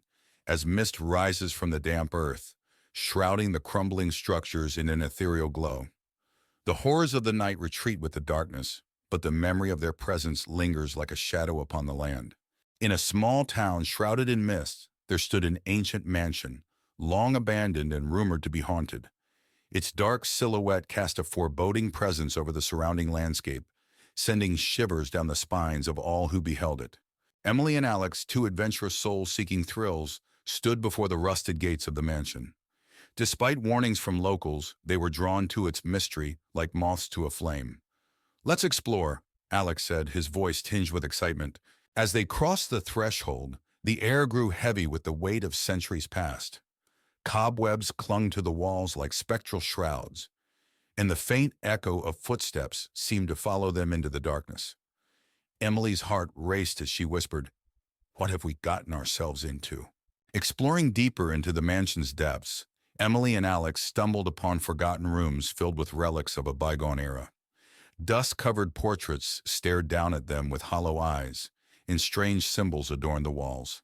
as mist rises from the damp earth, shrouding the crumbling structures in an ethereal glow. The horrors of the night retreat with the darkness, but the memory of their presence lingers like a shadow upon the land. In a small town shrouded in mist, there stood an ancient mansion, long abandoned and rumored to be haunted. Its dark silhouette cast a foreboding presence over the surrounding landscape, sending shivers down the spines of all who beheld it. Emily and Alex, two adventurous souls seeking thrills, stood before the rusted gates of the mansion. Despite warnings from locals, they were drawn to its mystery like moths to a flame. "Let's explore," Alex said, his voice tinged with excitement. As they crossed the threshold, the air grew heavy with the weight of centuries past. Cobwebs clung to the walls like spectral shrouds, and the faint echo of footsteps seemed to follow them into the darkness. Emily's heart raced as she whispered, "What have we gotten ourselves into?" Exploring deeper into the mansion's depths, Emily and Alex stumbled upon forgotten rooms filled with relics of a bygone era. Dust-covered portraits stared down at them with hollow eyes, and strange symbols adorned the walls.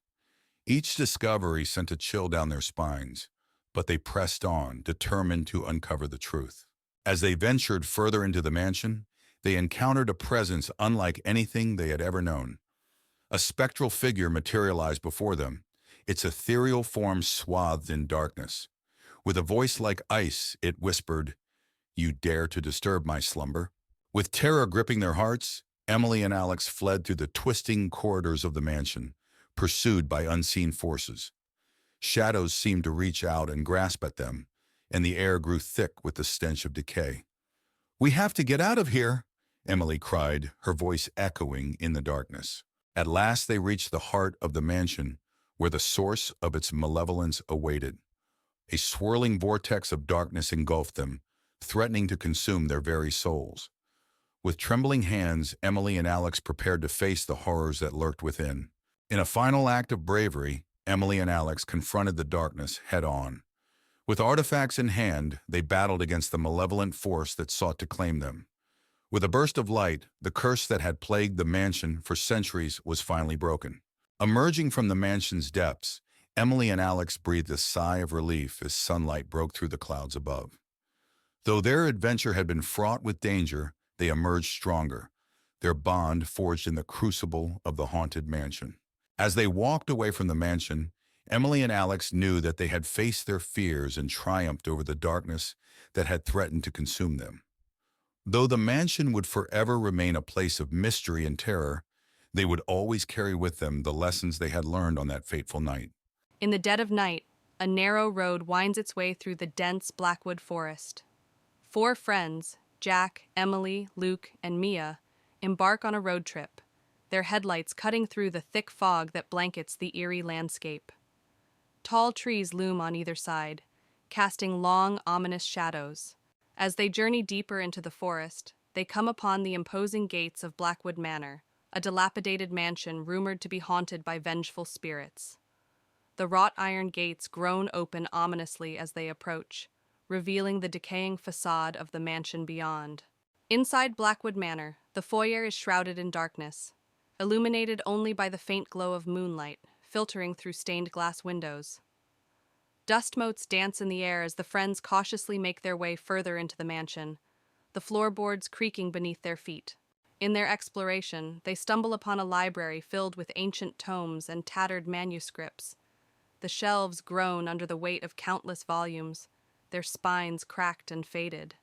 Each discovery sent a chill down their spines, but they pressed on, determined to uncover the truth. As they ventured further into the mansion, they encountered a presence unlike anything they had ever known. A spectral figure materialized before them, its ethereal form swathed in darkness. With a voice like ice, it whispered, "You dare to disturb my slumber?" With terror gripping their hearts, Emily and Alex fled through the twisting corridors of the mansion, pursued by unseen forces. Shadows seemed to reach out and grasp at them, and the air grew thick with the stench of decay. "We have to get out of here," Emily cried, her voice echoing in the darkness. At last they reached the heart of the mansion, where the source of its malevolence awaited. A swirling vortex of darkness engulfed them, threatening to consume their very souls. With trembling hands, Emily and Alex prepared to face the horrors that lurked within. In a final act of bravery, Emily and Alex confronted the darkness head-on. With artifacts in hand, they battled against the malevolent force that sought to claim them. With a burst of light, the curse that had plagued the mansion for centuries was finally broken. Emerging from the mansion's depths, Emily and Alex breathed a sigh of relief as sunlight broke through the clouds above. Though their adventure had been fraught with danger, they emerged stronger, their bond forged in the crucible of the haunted mansion. As they walked away from the mansion, Emily and Alex knew that they had faced their fears and triumphed over the darkness that had threatened to consume them. Though the mansion would forever remain a place of mystery and terror, they would always carry with them the lessons they had learned on that fateful night. In the dead of night, a narrow road winds its way through the dense Blackwood forest. Four friends, Jack, Emily, Luke, and Mia, embark on a road trip, their headlights cutting through the thick fog that blankets the eerie landscape. Tall trees loom on either side, casting long, ominous shadows. As they journey deeper into the forest, they come upon the imposing gates of Blackwood Manor, a dilapidated mansion rumored to be haunted by vengeful spirits. The wrought iron gates groan open ominously as they approach, revealing the decaying facade of the mansion beyond. Inside Blackwood Manor, the foyer is shrouded in darkness, illuminated only by the faint glow of moonlight filtering through stained glass windows. Dust motes dance in the air as the friends cautiously make their way further into the mansion, the floorboards creaking beneath their feet. In their exploration, they stumble upon a library filled with ancient tomes and tattered manuscripts. The shelves groan under the weight of countless volumes, their spines cracked and faded.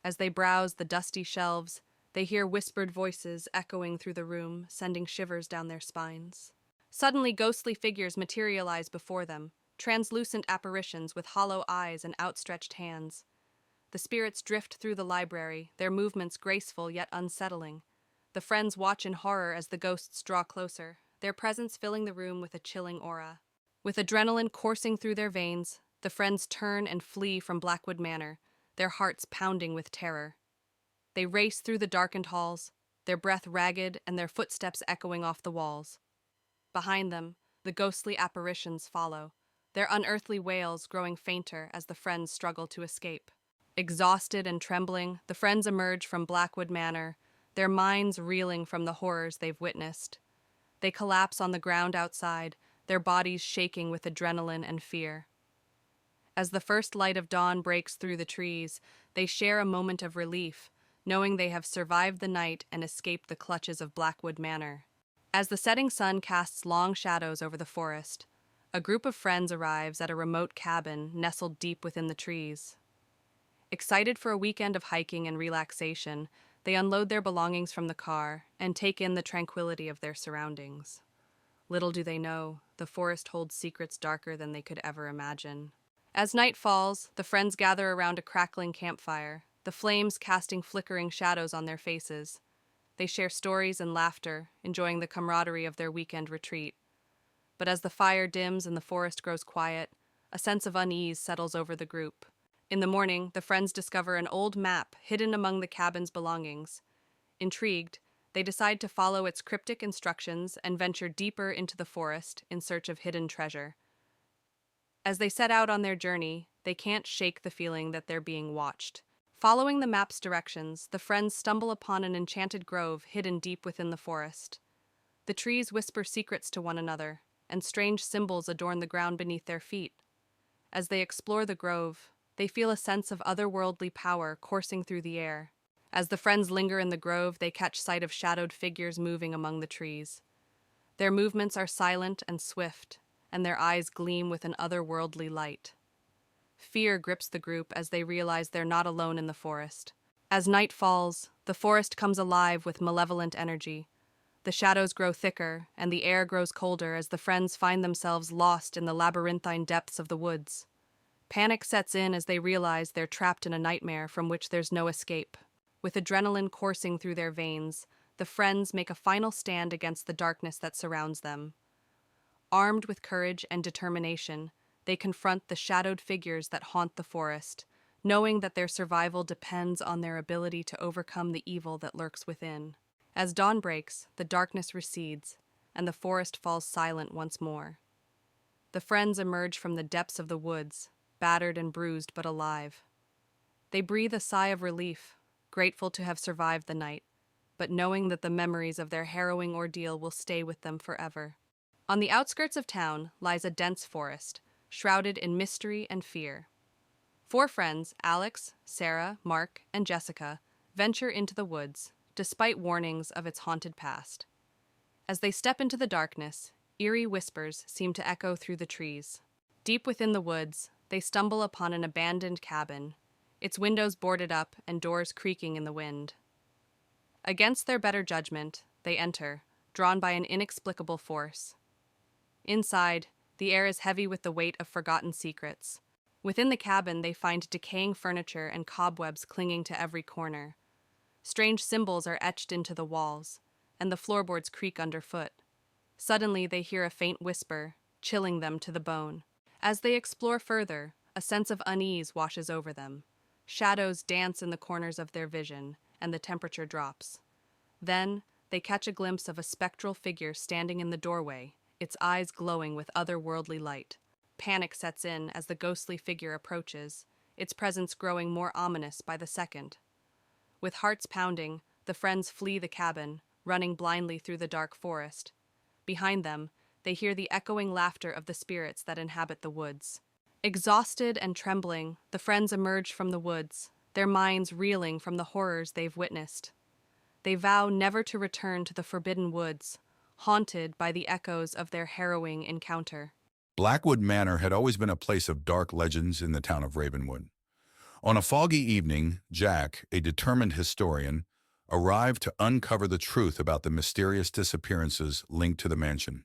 As they browse the dusty shelves, they hear whispered voices echoing through the room, sending shivers down their spines. Suddenly, ghostly figures materialize before them, translucent apparitions with hollow eyes and outstretched hands. The spirits drift through the library, their movements graceful yet unsettling. The friends watch in horror as the ghosts draw closer, their presence filling the room with a chilling aura. With adrenaline coursing through their veins, the friends turn and flee from Blackwood Manor, their hearts pounding with terror. They race through the darkened halls, their breath ragged and their footsteps echoing off the walls. Behind them, the ghostly apparitions follow, their unearthly wails growing fainter as the friends struggle to escape. Exhausted and trembling, the friends emerge from Blackwood Manor, their minds reeling from the horrors they've witnessed. They collapse on the ground outside, their bodies shaking with adrenaline and fear. As the first light of dawn breaks through the trees, they share a moment of relief, knowing they have survived the night and escaped the clutches of Blackwood Manor. As the setting sun casts long shadows over the forest, a group of friends arrives at a remote cabin nestled deep within the trees. Excited for a weekend of hiking and relaxation, they unload their belongings from the car and take in the tranquility of their surroundings. Little do they know, the forest holds secrets darker than they could ever imagine. As night falls, the friends gather around a crackling campfire, the flames casting flickering shadows on their faces. They share stories and laughter, enjoying the camaraderie of their weekend retreat. But as the fire dims and the forest grows quiet, a sense of unease settles over the group. In the morning, the friends discover an old map hidden among the cabin's belongings. Intrigued, they decide to follow its cryptic instructions and venture deeper into the forest in search of hidden treasure. As they set out on their journey, they can't shake the feeling that they're being watched. Following the map's directions, the friends stumble upon an enchanted grove hidden deep within the forest. The trees whisper secrets to one another, and strange symbols adorn the ground beneath their feet. As they explore the grove, they feel a sense of otherworldly power coursing through the air. As the friends linger in the grove, they catch sight of shadowed figures moving among the trees. Their movements are silent and swift, and their eyes gleam with an otherworldly light. Fear grips the group as they realize they're not alone in the forest. As night falls, the forest comes alive with malevolent energy. The shadows grow thicker, and the air grows colder as the friends find themselves lost in the labyrinthine depths of the woods. Panic sets in as they realize they're trapped in a nightmare from which there's no escape. With adrenaline coursing through their veins, the friends make a final stand against the darkness that surrounds them. Armed with courage and determination, they confront the shadowed figures that haunt the forest, knowing that their survival depends on their ability to overcome the evil that lurks within. As dawn breaks, the darkness recedes, and the forest falls silent once more. The friends emerge from the depths of the woods, battered and bruised but alive. They breathe a sigh of relief, grateful to have survived the night, but knowing that the memories of their harrowing ordeal will stay with them forever. On the outskirts of town lies a dense forest, shrouded in mystery and fear. Four friends, Alex, Sarah, Mark, and Jessica, venture into the woods, despite warnings of its haunted past. As they step into the darkness, eerie whispers seem to echo through the trees. Deep within the woods, they stumble upon an abandoned cabin, its windows boarded up and doors creaking in the wind. Against their better judgment, they enter, drawn by an inexplicable force. Inside, the air is heavy with the weight of forgotten secrets. Within the cabin, they find decaying furniture and cobwebs clinging to every corner. Strange symbols are etched into the walls, and the floorboards creak underfoot. Suddenly, they hear a faint whisper, chilling them to the bone. As they explore further, a sense of unease washes over them. Shadows dance in the corners of their vision, and the temperature drops. Then, they catch a glimpse of a spectral figure standing in the doorway, its eyes glowing with otherworldly light. Panic sets in as the ghostly figure approaches, its presence growing more ominous by the second. With hearts pounding, the friends flee the cabin, running blindly through the dark forest. Behind them, they hear the echoing laughter of the spirits that inhabit the woods. Exhausted and trembling, the friends emerge from the woods, their minds reeling from the horrors they've witnessed. They vow never to return to the forbidden woods, haunted by the echoes of their harrowing encounter. Blackwood Manor had always been a place of dark legends in the town of Ravenwood. On a foggy evening, Jack, a determined historian, arrived to uncover the truth about the mysterious disappearances linked to the mansion.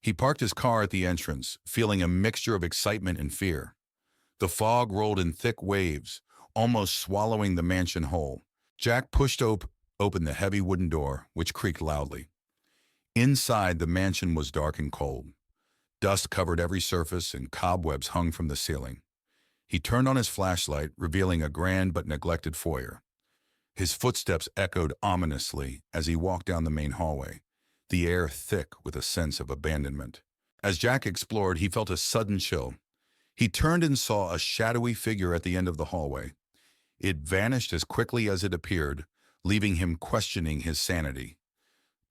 He parked his car at the entrance, feeling a mixture of excitement and fear. The fog rolled in thick waves, almost swallowing the mansion whole. Jack pushed open the heavy wooden door, which creaked loudly. Inside, the mansion was dark and cold. Dust covered every surface and cobwebs hung from the ceiling. He turned on his flashlight, revealing a grand but neglected foyer. His footsteps echoed ominously as he walked down the main hallway, the air thick with a sense of abandonment. As Jack explored, he felt a sudden chill. He turned and saw a shadowy figure at the end of the hallway. It vanished as quickly as it appeared, leaving him questioning his sanity.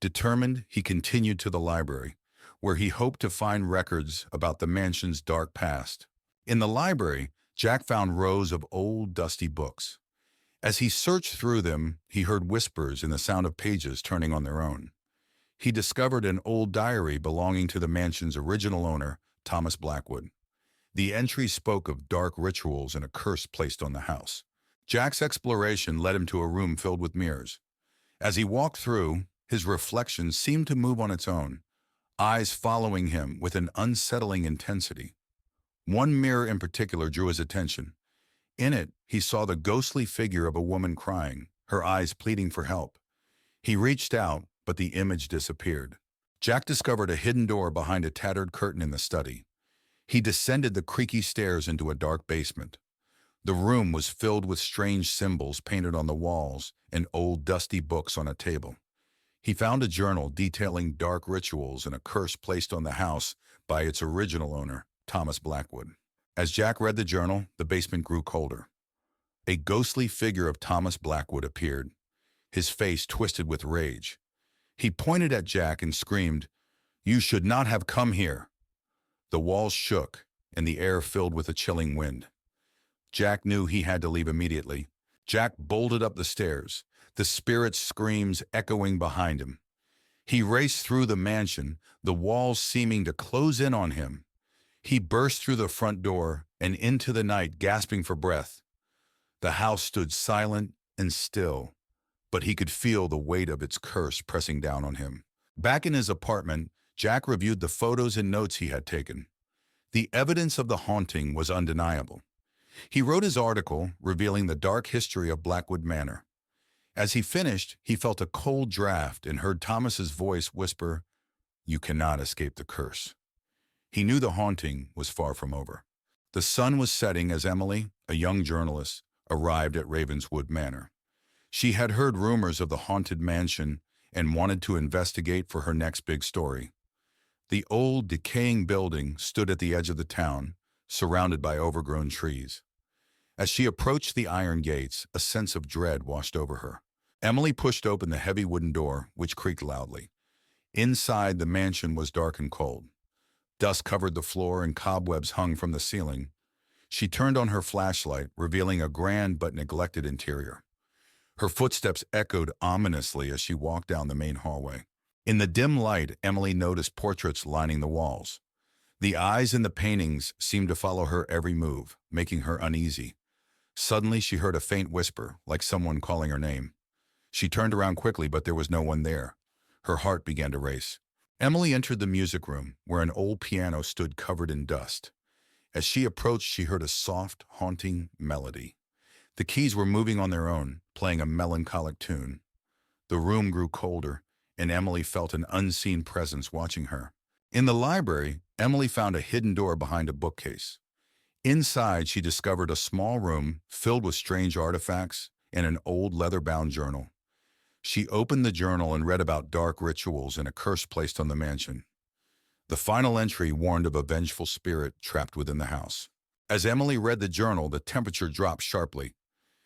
Determined, he continued to the library, where he hoped to find records about the mansion's dark past. In the library, Jack found rows of old, dusty books. As he searched through them, he heard whispers and the sound of pages turning on their own. He discovered an old diary belonging to the mansion's original owner, Thomas Blackwood. The entry spoke of dark rituals and a curse placed on the house. Jack's exploration led him to a room filled with mirrors. As he walked through, his reflection seemed to move on its own, eyes following him with an unsettling intensity. One mirror in particular drew his attention. In it, he saw the ghostly figure of a woman crying, her eyes pleading for help. He reached out, but the image disappeared. Jack discovered a hidden door behind a tattered curtain in the study. He descended the creaky stairs into a dark basement. The room was filled with strange symbols painted on the walls and old dusty books on a table. He found a journal detailing dark rituals and a curse placed on the house by its original owner, Thomas Blackwood. As Jack read the journal, the basement grew colder. A ghostly figure of Thomas Blackwood appeared, his face twisted with rage. He pointed at Jack and screamed, "You should not have come here." The walls shook, and the air filled with a chilling wind. Jack knew he had to leave immediately. Jack bolted up the stairs, the spirit's screams echoing behind him. He raced through the mansion, the walls seeming to close in on him. He burst through the front door and into the night, gasping for breath. The house stood silent and still, but he could feel the weight of its curse pressing down on him. Back in his apartment, Jack reviewed the photos and notes he had taken. The evidence of the haunting was undeniable. He wrote his article revealing the dark history of Blackwood Manor. As he finished, he felt a cold draft and heard Thomas's voice whisper, "You cannot escape the curse." He knew the haunting was far from over. The sun was setting as Emily, a young journalist, arrived at Ravenswood Manor. She had heard rumors of the haunted mansion and wanted to investigate for her next big story. The old, decaying building stood at the edge of the town, surrounded by overgrown trees. As she approached the iron gates, a sense of dread washed over her. Emily pushed open the heavy wooden door, which creaked loudly. Inside, the mansion was dark and cold. Dust covered the floor and cobwebs hung from the ceiling. She turned on her flashlight, revealing a grand but neglected interior. Her footsteps echoed ominously as she walked down the main hallway. In the dim light, Emily noticed portraits lining the walls. The eyes in the paintings seemed to follow her every move, making her uneasy. Suddenly, she heard a faint whisper, like someone calling her name. She turned around quickly, but there was no one there. Her heart began to race. Emily entered the music room, where an old piano stood covered in dust. As she approached, she heard a soft, haunting melody. The keys were moving on their own, playing a melancholic tune. The room grew colder, and Emily felt an unseen presence watching her. In the library, Emily found a hidden door behind a bookcase. Inside, she discovered a small room filled with strange artifacts and an old leather-bound journal. She opened the journal and read about dark rituals and a curse placed on the mansion. The final entry warned of a vengeful spirit trapped within the house. As Emily read the journal, the temperature dropped sharply.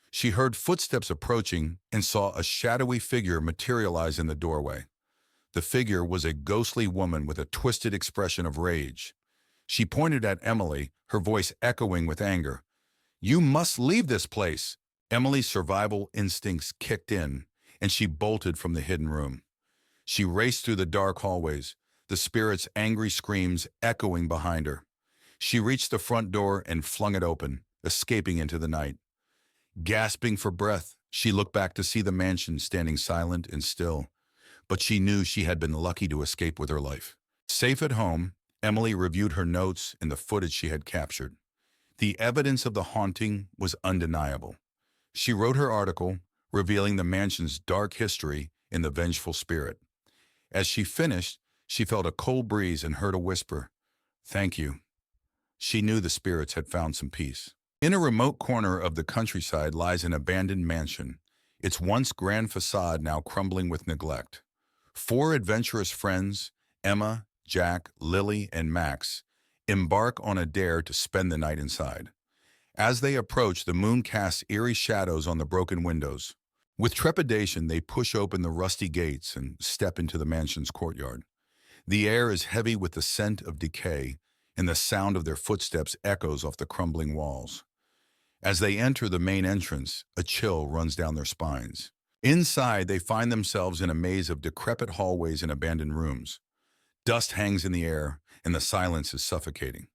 She heard footsteps approaching and saw a shadowy figure materialize in the doorway. The figure was a ghostly woman with a twisted expression of rage. She pointed at Emily, her voice echoing with anger. "You must leave this place!" Emily's survival instincts kicked in, and she bolted from the hidden room. She raced through the dark hallways, the spirit's angry screams echoing behind her. She reached the front door and flung it open, escaping into the night. Gasping for breath, she looked back to see the mansion standing silent and still, but she knew she had been lucky to escape with her life. Safe at home, Emily reviewed her notes and the footage she had captured. The evidence of the haunting was undeniable. She wrote her article, revealing the mansion's dark history and the vengeful spirit. As she finished, she felt a cold breeze and heard a whisper, "Thank you." She knew the spirits had found some peace. In a remote corner of the countryside lies an abandoned mansion, its once grand facade now crumbling with neglect. Four adventurous friends, Emma, Jack, Lily, and Max, embark on a dare to spend the night inside. As they approach, the moon casts eerie shadows on the broken windows. With trepidation, they push open the rusty gates and step into the mansion's courtyard. The air is heavy with the scent of decay, and the sound of their footsteps echoes off the crumbling walls. As they enter the main entrance, a chill runs down their spines. Inside, they find themselves in a maze of decrepit hallways and abandoned rooms. Dust hangs in the air, and the silence is suffocating.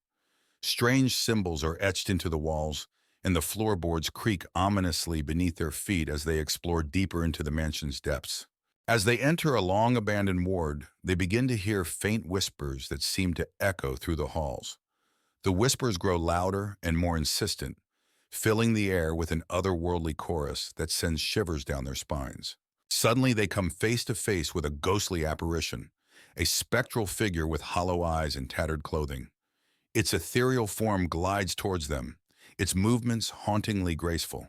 Strange symbols are etched into the walls, and the floorboards creak ominously beneath their feet as they explore deeper into the mansion's depths. As they enter a long-abandoned ward, they begin to hear faint whispers that seem to echo through the halls. The whispers grow louder and more insistent, filling the air with an otherworldly chorus that sends shivers down their spines. Suddenly, they come face to face with a ghostly apparition, a spectral figure with hollow eyes and tattered clothing. Its ethereal form glides towards them, its movements hauntingly graceful.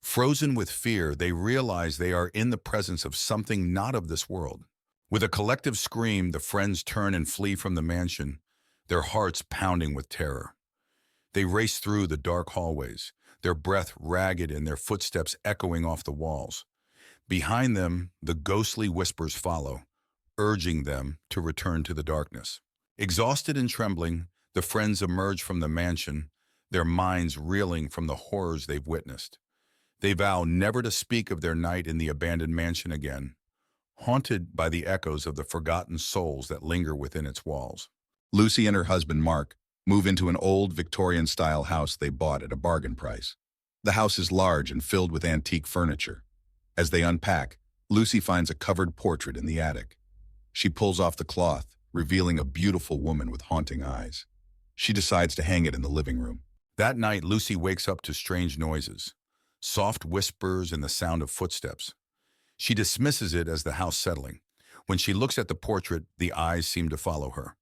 Frozen with fear, they realize they are in the presence of something not of this world. With a collective scream, the friends turn and flee from the mansion, their hearts pounding with terror. They race through the dark hallways, their breath ragged and their footsteps echoing off the walls. Behind them, the ghostly whispers follow, urging them to return to the darkness. Exhausted and trembling, the friends emerge from the mansion, their minds reeling from the horrors they've witnessed. They vow never to speak of their night in the abandoned mansion again, haunted by the echoes of the forgotten souls that linger within its walls. Lucy and her husband, Mark, move into an old Victorian-style house they bought at a bargain price. The house is large and filled with antique furniture. As they unpack, Lucy finds a covered portrait in the attic. She pulls off the cloth, revealing a beautiful woman with haunting eyes. She decides to hang it in the living room. That night, Lucy wakes up to strange noises, soft whispers and the sound of footsteps. She dismisses it as the house settling. When she looks at the portrait, the eyes seem to follow her.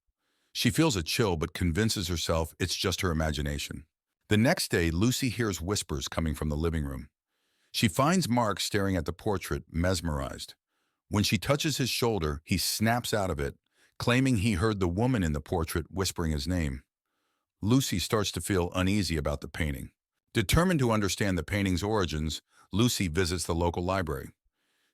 She feels a chill but convinces herself it's just her imagination. The next day, Lucy hears whispers coming from the living room. She finds Mark staring at the portrait, mesmerized. When she touches his shoulder, he snaps out of it, claiming he heard the woman in the portrait whispering his name. Lucy starts to feel uneasy about the painting. Determined to understand the painting's origins, Lucy visits the local library.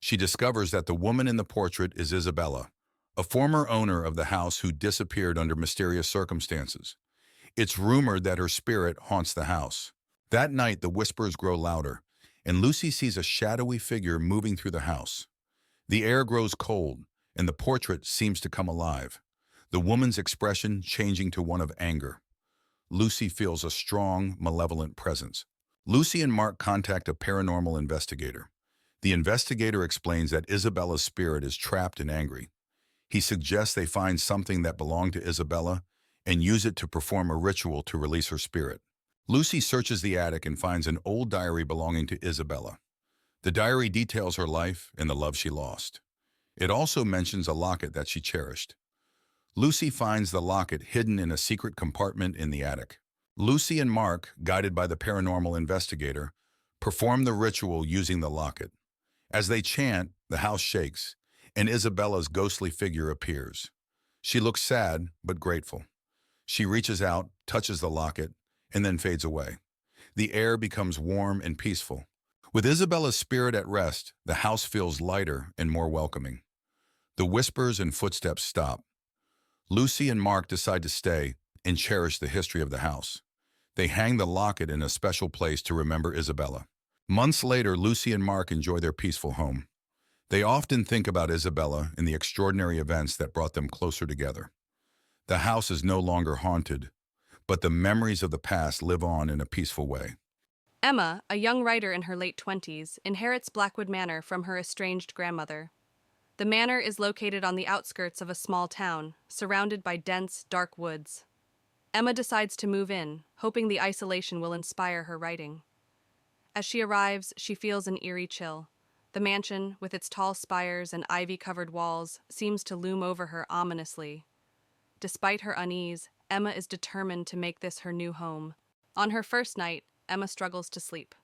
She discovers that the woman in the portrait is Isabella, a former owner of the house who disappeared under mysterious circumstances. It's rumored that her spirit haunts the house. That night, the whispers grow louder, and Lucy sees a shadowy figure moving through the house. The air grows cold, and the portrait seems to come alive, the woman's expression changing to one of anger. Lucy feels a strong, malevolent presence. Lucy and Mark contact a paranormal investigator. The investigator explains that Isabella's spirit is trapped and angry. He suggests they find something that belonged to Isabella and use it to perform a ritual to release her spirit. Lucy searches the attic and finds an old diary belonging to Isabella. The diary details her life and the love she lost. It also mentions a locket that she cherished. Lucy finds the locket hidden in a secret compartment in the attic. Lucy and Mark, guided by the paranormal investigator, perform the ritual using the locket. As they chant, the house shakes, and Isabella's ghostly figure appears. She looks sad but grateful. She reaches out, touches the locket, and then fades away. The air becomes warm and peaceful. With Isabella's spirit at rest, the house feels lighter and more welcoming. The whispers and footsteps stop. Lucy and Mark decide to stay and cherish the history of the house. They hang the locket in a special place to remember Isabella. Months later, Lucy and Mark enjoy their peaceful home. They often think about Isabella and the extraordinary events that brought them closer together. The house is no longer haunted, but the memories of the past live on in a peaceful way. Emma, a young writer in her late 20s, inherits Blackwood Manor from her estranged grandmother. The manor is located on the outskirts of a small town, surrounded by dense, dark woods. Emma decides to move in, hoping the isolation will inspire her writing. As she arrives, she feels an eerie chill. The mansion, with its tall spires and ivy-covered walls, seems to loom over her ominously. Despite her unease, Emma is determined to make this her new home. On her first night, Emma struggles to sleep.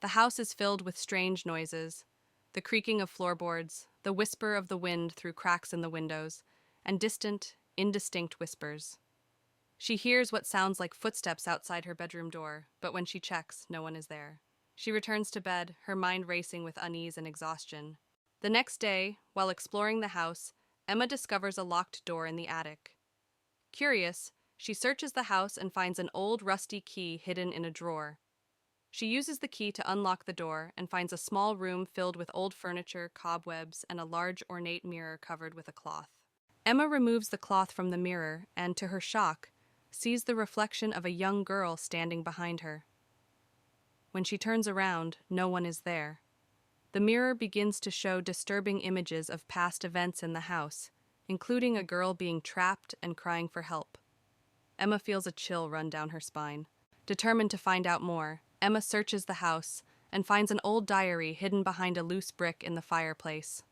The house is filled with strange noises, the creaking of floorboards, the whisper of the wind through cracks in the windows, and distant, indistinct whispers. She hears what sounds like footsteps outside her bedroom door, but when she checks, no one is there. She returns to bed, her mind racing with unease and exhaustion. The next day, while exploring the house, Emma discovers a locked door in the attic. Curious, she searches the house and finds an old rusty key hidden in a drawer. She uses the key to unlock the door and finds a small room filled with old furniture, cobwebs, and a large ornate mirror covered with a cloth. Emma removes the cloth from the mirror and, to her shock, sees the reflection of a young girl standing behind her. When she turns around, no one is there. The mirror begins to show disturbing images of past events in the house, including a girl being trapped and crying for help. Emma feels a chill run down her spine. Determined to find out more, Emma searches the house and finds an old diary hidden behind a loose brick in the fireplace.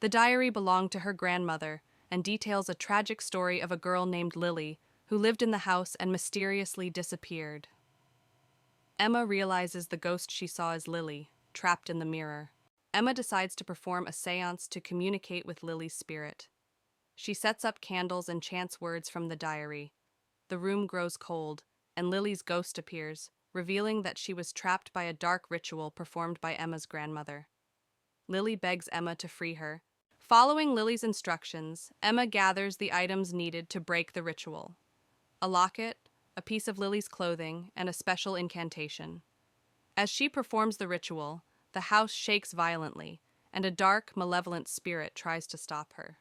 The diary belonged to her grandmother and details a tragic story of a girl named Lily who lived in the house and mysteriously disappeared. Emma realizes the ghost she saw is Lily, trapped in the mirror. Emma decides to perform a seance to communicate with Lily's spirit. She sets up candles and chants words from the diary. The room grows cold, and Lily's ghost appears, revealing that she was trapped by a dark ritual performed by Emma's grandmother. Lily begs Emma to free her. Following Lily's instructions, Emma gathers the items needed to break the ritual: a locket, a piece of Lily's clothing, and a special incantation. As she performs the ritual, the house shakes violently, and a dark, malevolent spirit tries to stop her.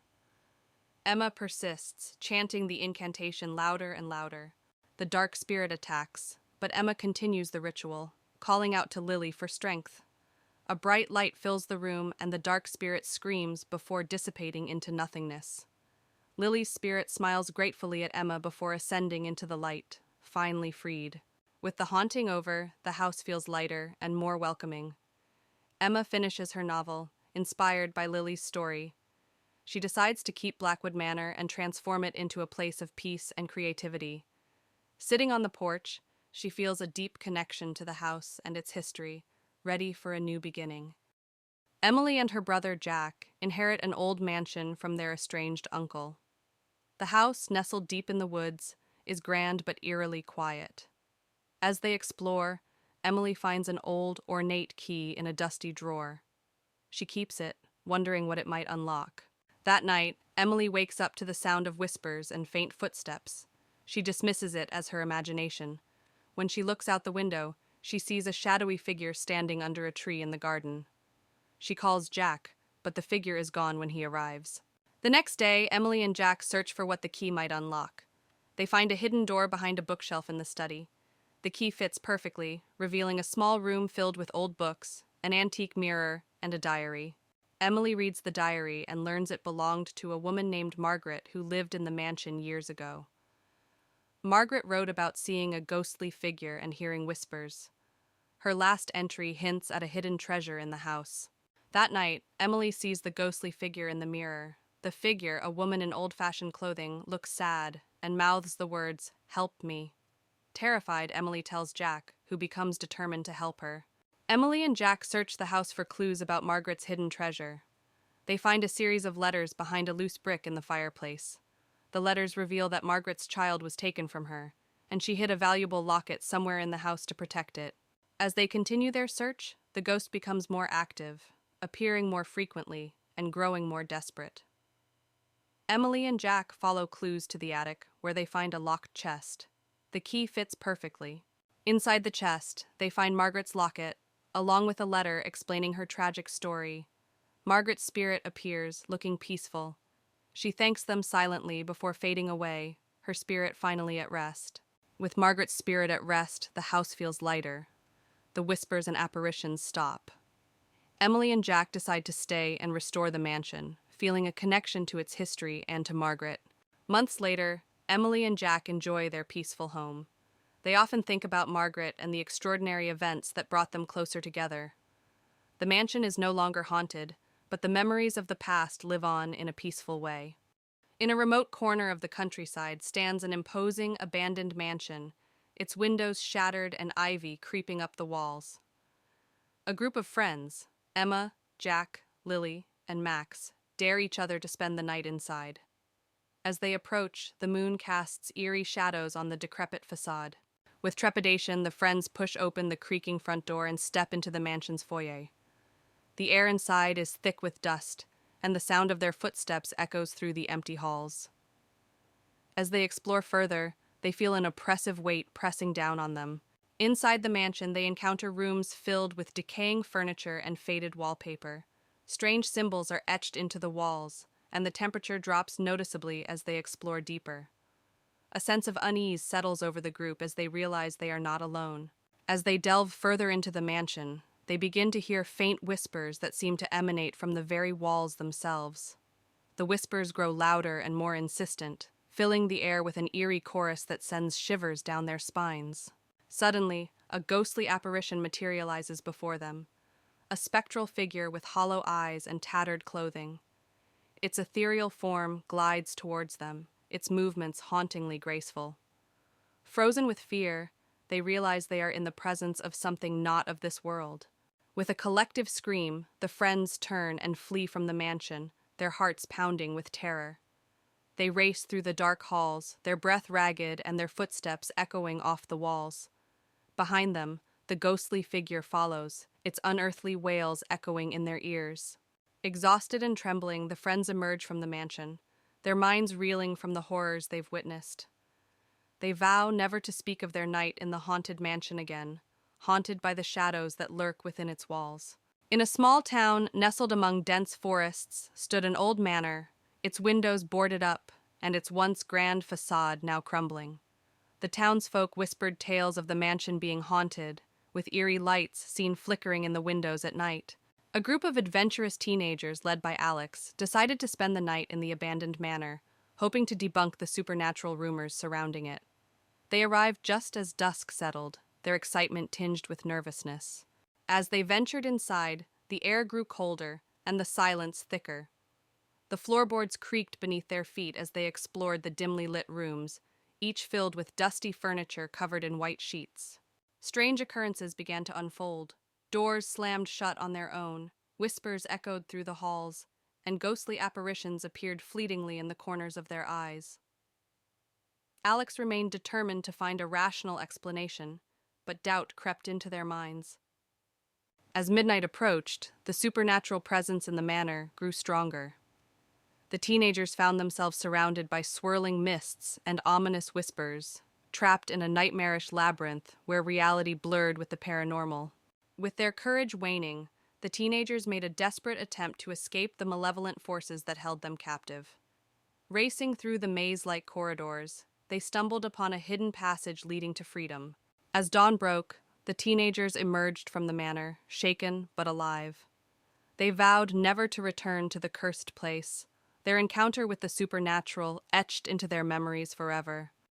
Emma persists, chanting the incantation louder and louder. The dark spirit attacks, but Emma continues the ritual, calling out to Lily for strength. A bright light fills the room, and the dark spirit screams before dissipating into nothingness. Lily's spirit smiles gratefully at Emma before ascending into the light, finally freed. With the haunting over, the house feels lighter and more welcoming. Emma finishes her novel, inspired by Lily's story. She decides to keep Blackwood Manor and transform it into a place of peace and creativity. Sitting on the porch, she feels a deep connection to the house and its history, ready for a new beginning. Emily and her brother Jack inherit an old mansion from their estranged uncle. The house, nestled deep in the woods, is grand but eerily quiet. As they explore, Emily finds an old, ornate key in a dusty drawer. She keeps it, wondering what it might unlock. That night, Emily wakes up to the sound of whispers and faint footsteps. She dismisses it as her imagination. When she looks out the window, she sees a shadowy figure standing under a tree in the garden. She calls Jack, but the figure is gone when he arrives. The next day, Emily and Jack search for what the key might unlock. They find a hidden door behind a bookshelf in the study. The key fits perfectly, revealing a small room filled with old books, an antique mirror, and a diary. Emily reads the diary and learns it belonged to a woman named Margaret who lived in the mansion years ago. Margaret wrote about seeing a ghostly figure and hearing whispers. Her last entry hints at a hidden treasure in the house. That night, Emily sees the ghostly figure in the mirror. The figure, a woman in old-fashioned clothing, looks sad and mouths the words, "Help me." Terrified, Emily tells Jack, who becomes determined to help her. Emily and Jack search the house for clues about Margaret's hidden treasure. They find a series of letters behind a loose brick in the fireplace. The letters reveal that Margaret's child was taken from her, and she hid a valuable locket somewhere in the house to protect it. As they continue their search, the ghost becomes more active, appearing more frequently and growing more desperate. Emily and Jack follow clues to the attic, where they find a locked chest. The key fits perfectly. Inside the chest, they find Margaret's locket, along with a letter explaining her tragic story. Margaret's spirit appears, looking peaceful. She thanks them silently before fading away, her spirit finally at rest. With Margaret's spirit at rest, the house feels lighter. The whispers and apparitions stop. Emily and Jack decide to stay and restore the mansion, feeling a connection to its history and to Margaret. Months later, Emily and Jack enjoy their peaceful home. They often think about Margaret and the extraordinary events that brought them closer together. The mansion is no longer haunted, but the memories of the past live on in a peaceful way. In a remote corner of the countryside stands an imposing, abandoned mansion, its windows shattered and ivy creeping up the walls. A group of friends, Emma, Jack, Lily, and Max, dare each other to spend the night inside. As they approach, the moon casts eerie shadows on the decrepit facade. With trepidation, the friends push open the creaking front door and step into the mansion's foyer. The air inside is thick with dust, and the sound of their footsteps echoes through the empty halls. As they explore further, they feel an oppressive weight pressing down on them. Inside the mansion, they encounter rooms filled with decaying furniture and faded wallpaper. Strange symbols are etched into the walls, and the temperature drops noticeably as they explore deeper. A sense of unease settles over the group as they realize they are not alone. As they delve further into the mansion, they begin to hear faint whispers that seem to emanate from the very walls themselves. The whispers grow louder and more insistent, filling the air with an eerie chorus that sends shivers down their spines. Suddenly, a ghostly apparition materializes before them, a spectral figure with hollow eyes and tattered clothing. Its ethereal form glides towards them, its movements hauntingly graceful. Frozen with fear, they realize they are in the presence of something not of this world. With a collective scream, the friends turn and flee from the mansion, their hearts pounding with terror. They race through the dark halls, their breath ragged and their footsteps echoing off the walls. Behind them, the ghostly figure follows, its unearthly wails echoing in their ears. Exhausted and trembling, the friends emerge from the mansion, their minds reeling from the horrors they've witnessed. They vow never to speak of their night in the haunted mansion again, haunted by the shadows that lurk within its walls. In a small town nestled among dense forests stood an old manor, its windows boarded up and its once grand facade now crumbling. The townsfolk whispered tales of the mansion being haunted, with eerie lights seen flickering in the windows at night. A group of adventurous teenagers, led by Alex, decided to spend the night in the abandoned manor, hoping to debunk the supernatural rumors surrounding it. They arrived just as dusk settled, their excitement tinged with nervousness. As they ventured inside, the air grew colder and the silence thicker. The floorboards creaked beneath their feet as they explored the dimly lit rooms, each filled with dusty furniture covered in white sheets. Strange occurrences began to unfold. Doors slammed shut on their own, whispers echoed through the halls, and ghostly apparitions appeared fleetingly in the corners of their eyes. Alex remained determined to find a rational explanation, but doubt crept into their minds. As midnight approached, the supernatural presence in the manor grew stronger. The teenagers found themselves surrounded by swirling mists and ominous whispers, trapped in a nightmarish labyrinth where reality blurred with the paranormal. With their courage waning, the teenagers made a desperate attempt to escape the malevolent forces that held them captive. Racing through the maze-like corridors, they stumbled upon a hidden passage leading to freedom. As dawn broke, the teenagers emerged from the manor, shaken but alive. They vowed never to return to the cursed place, their encounter with the supernatural etched into their memories forever.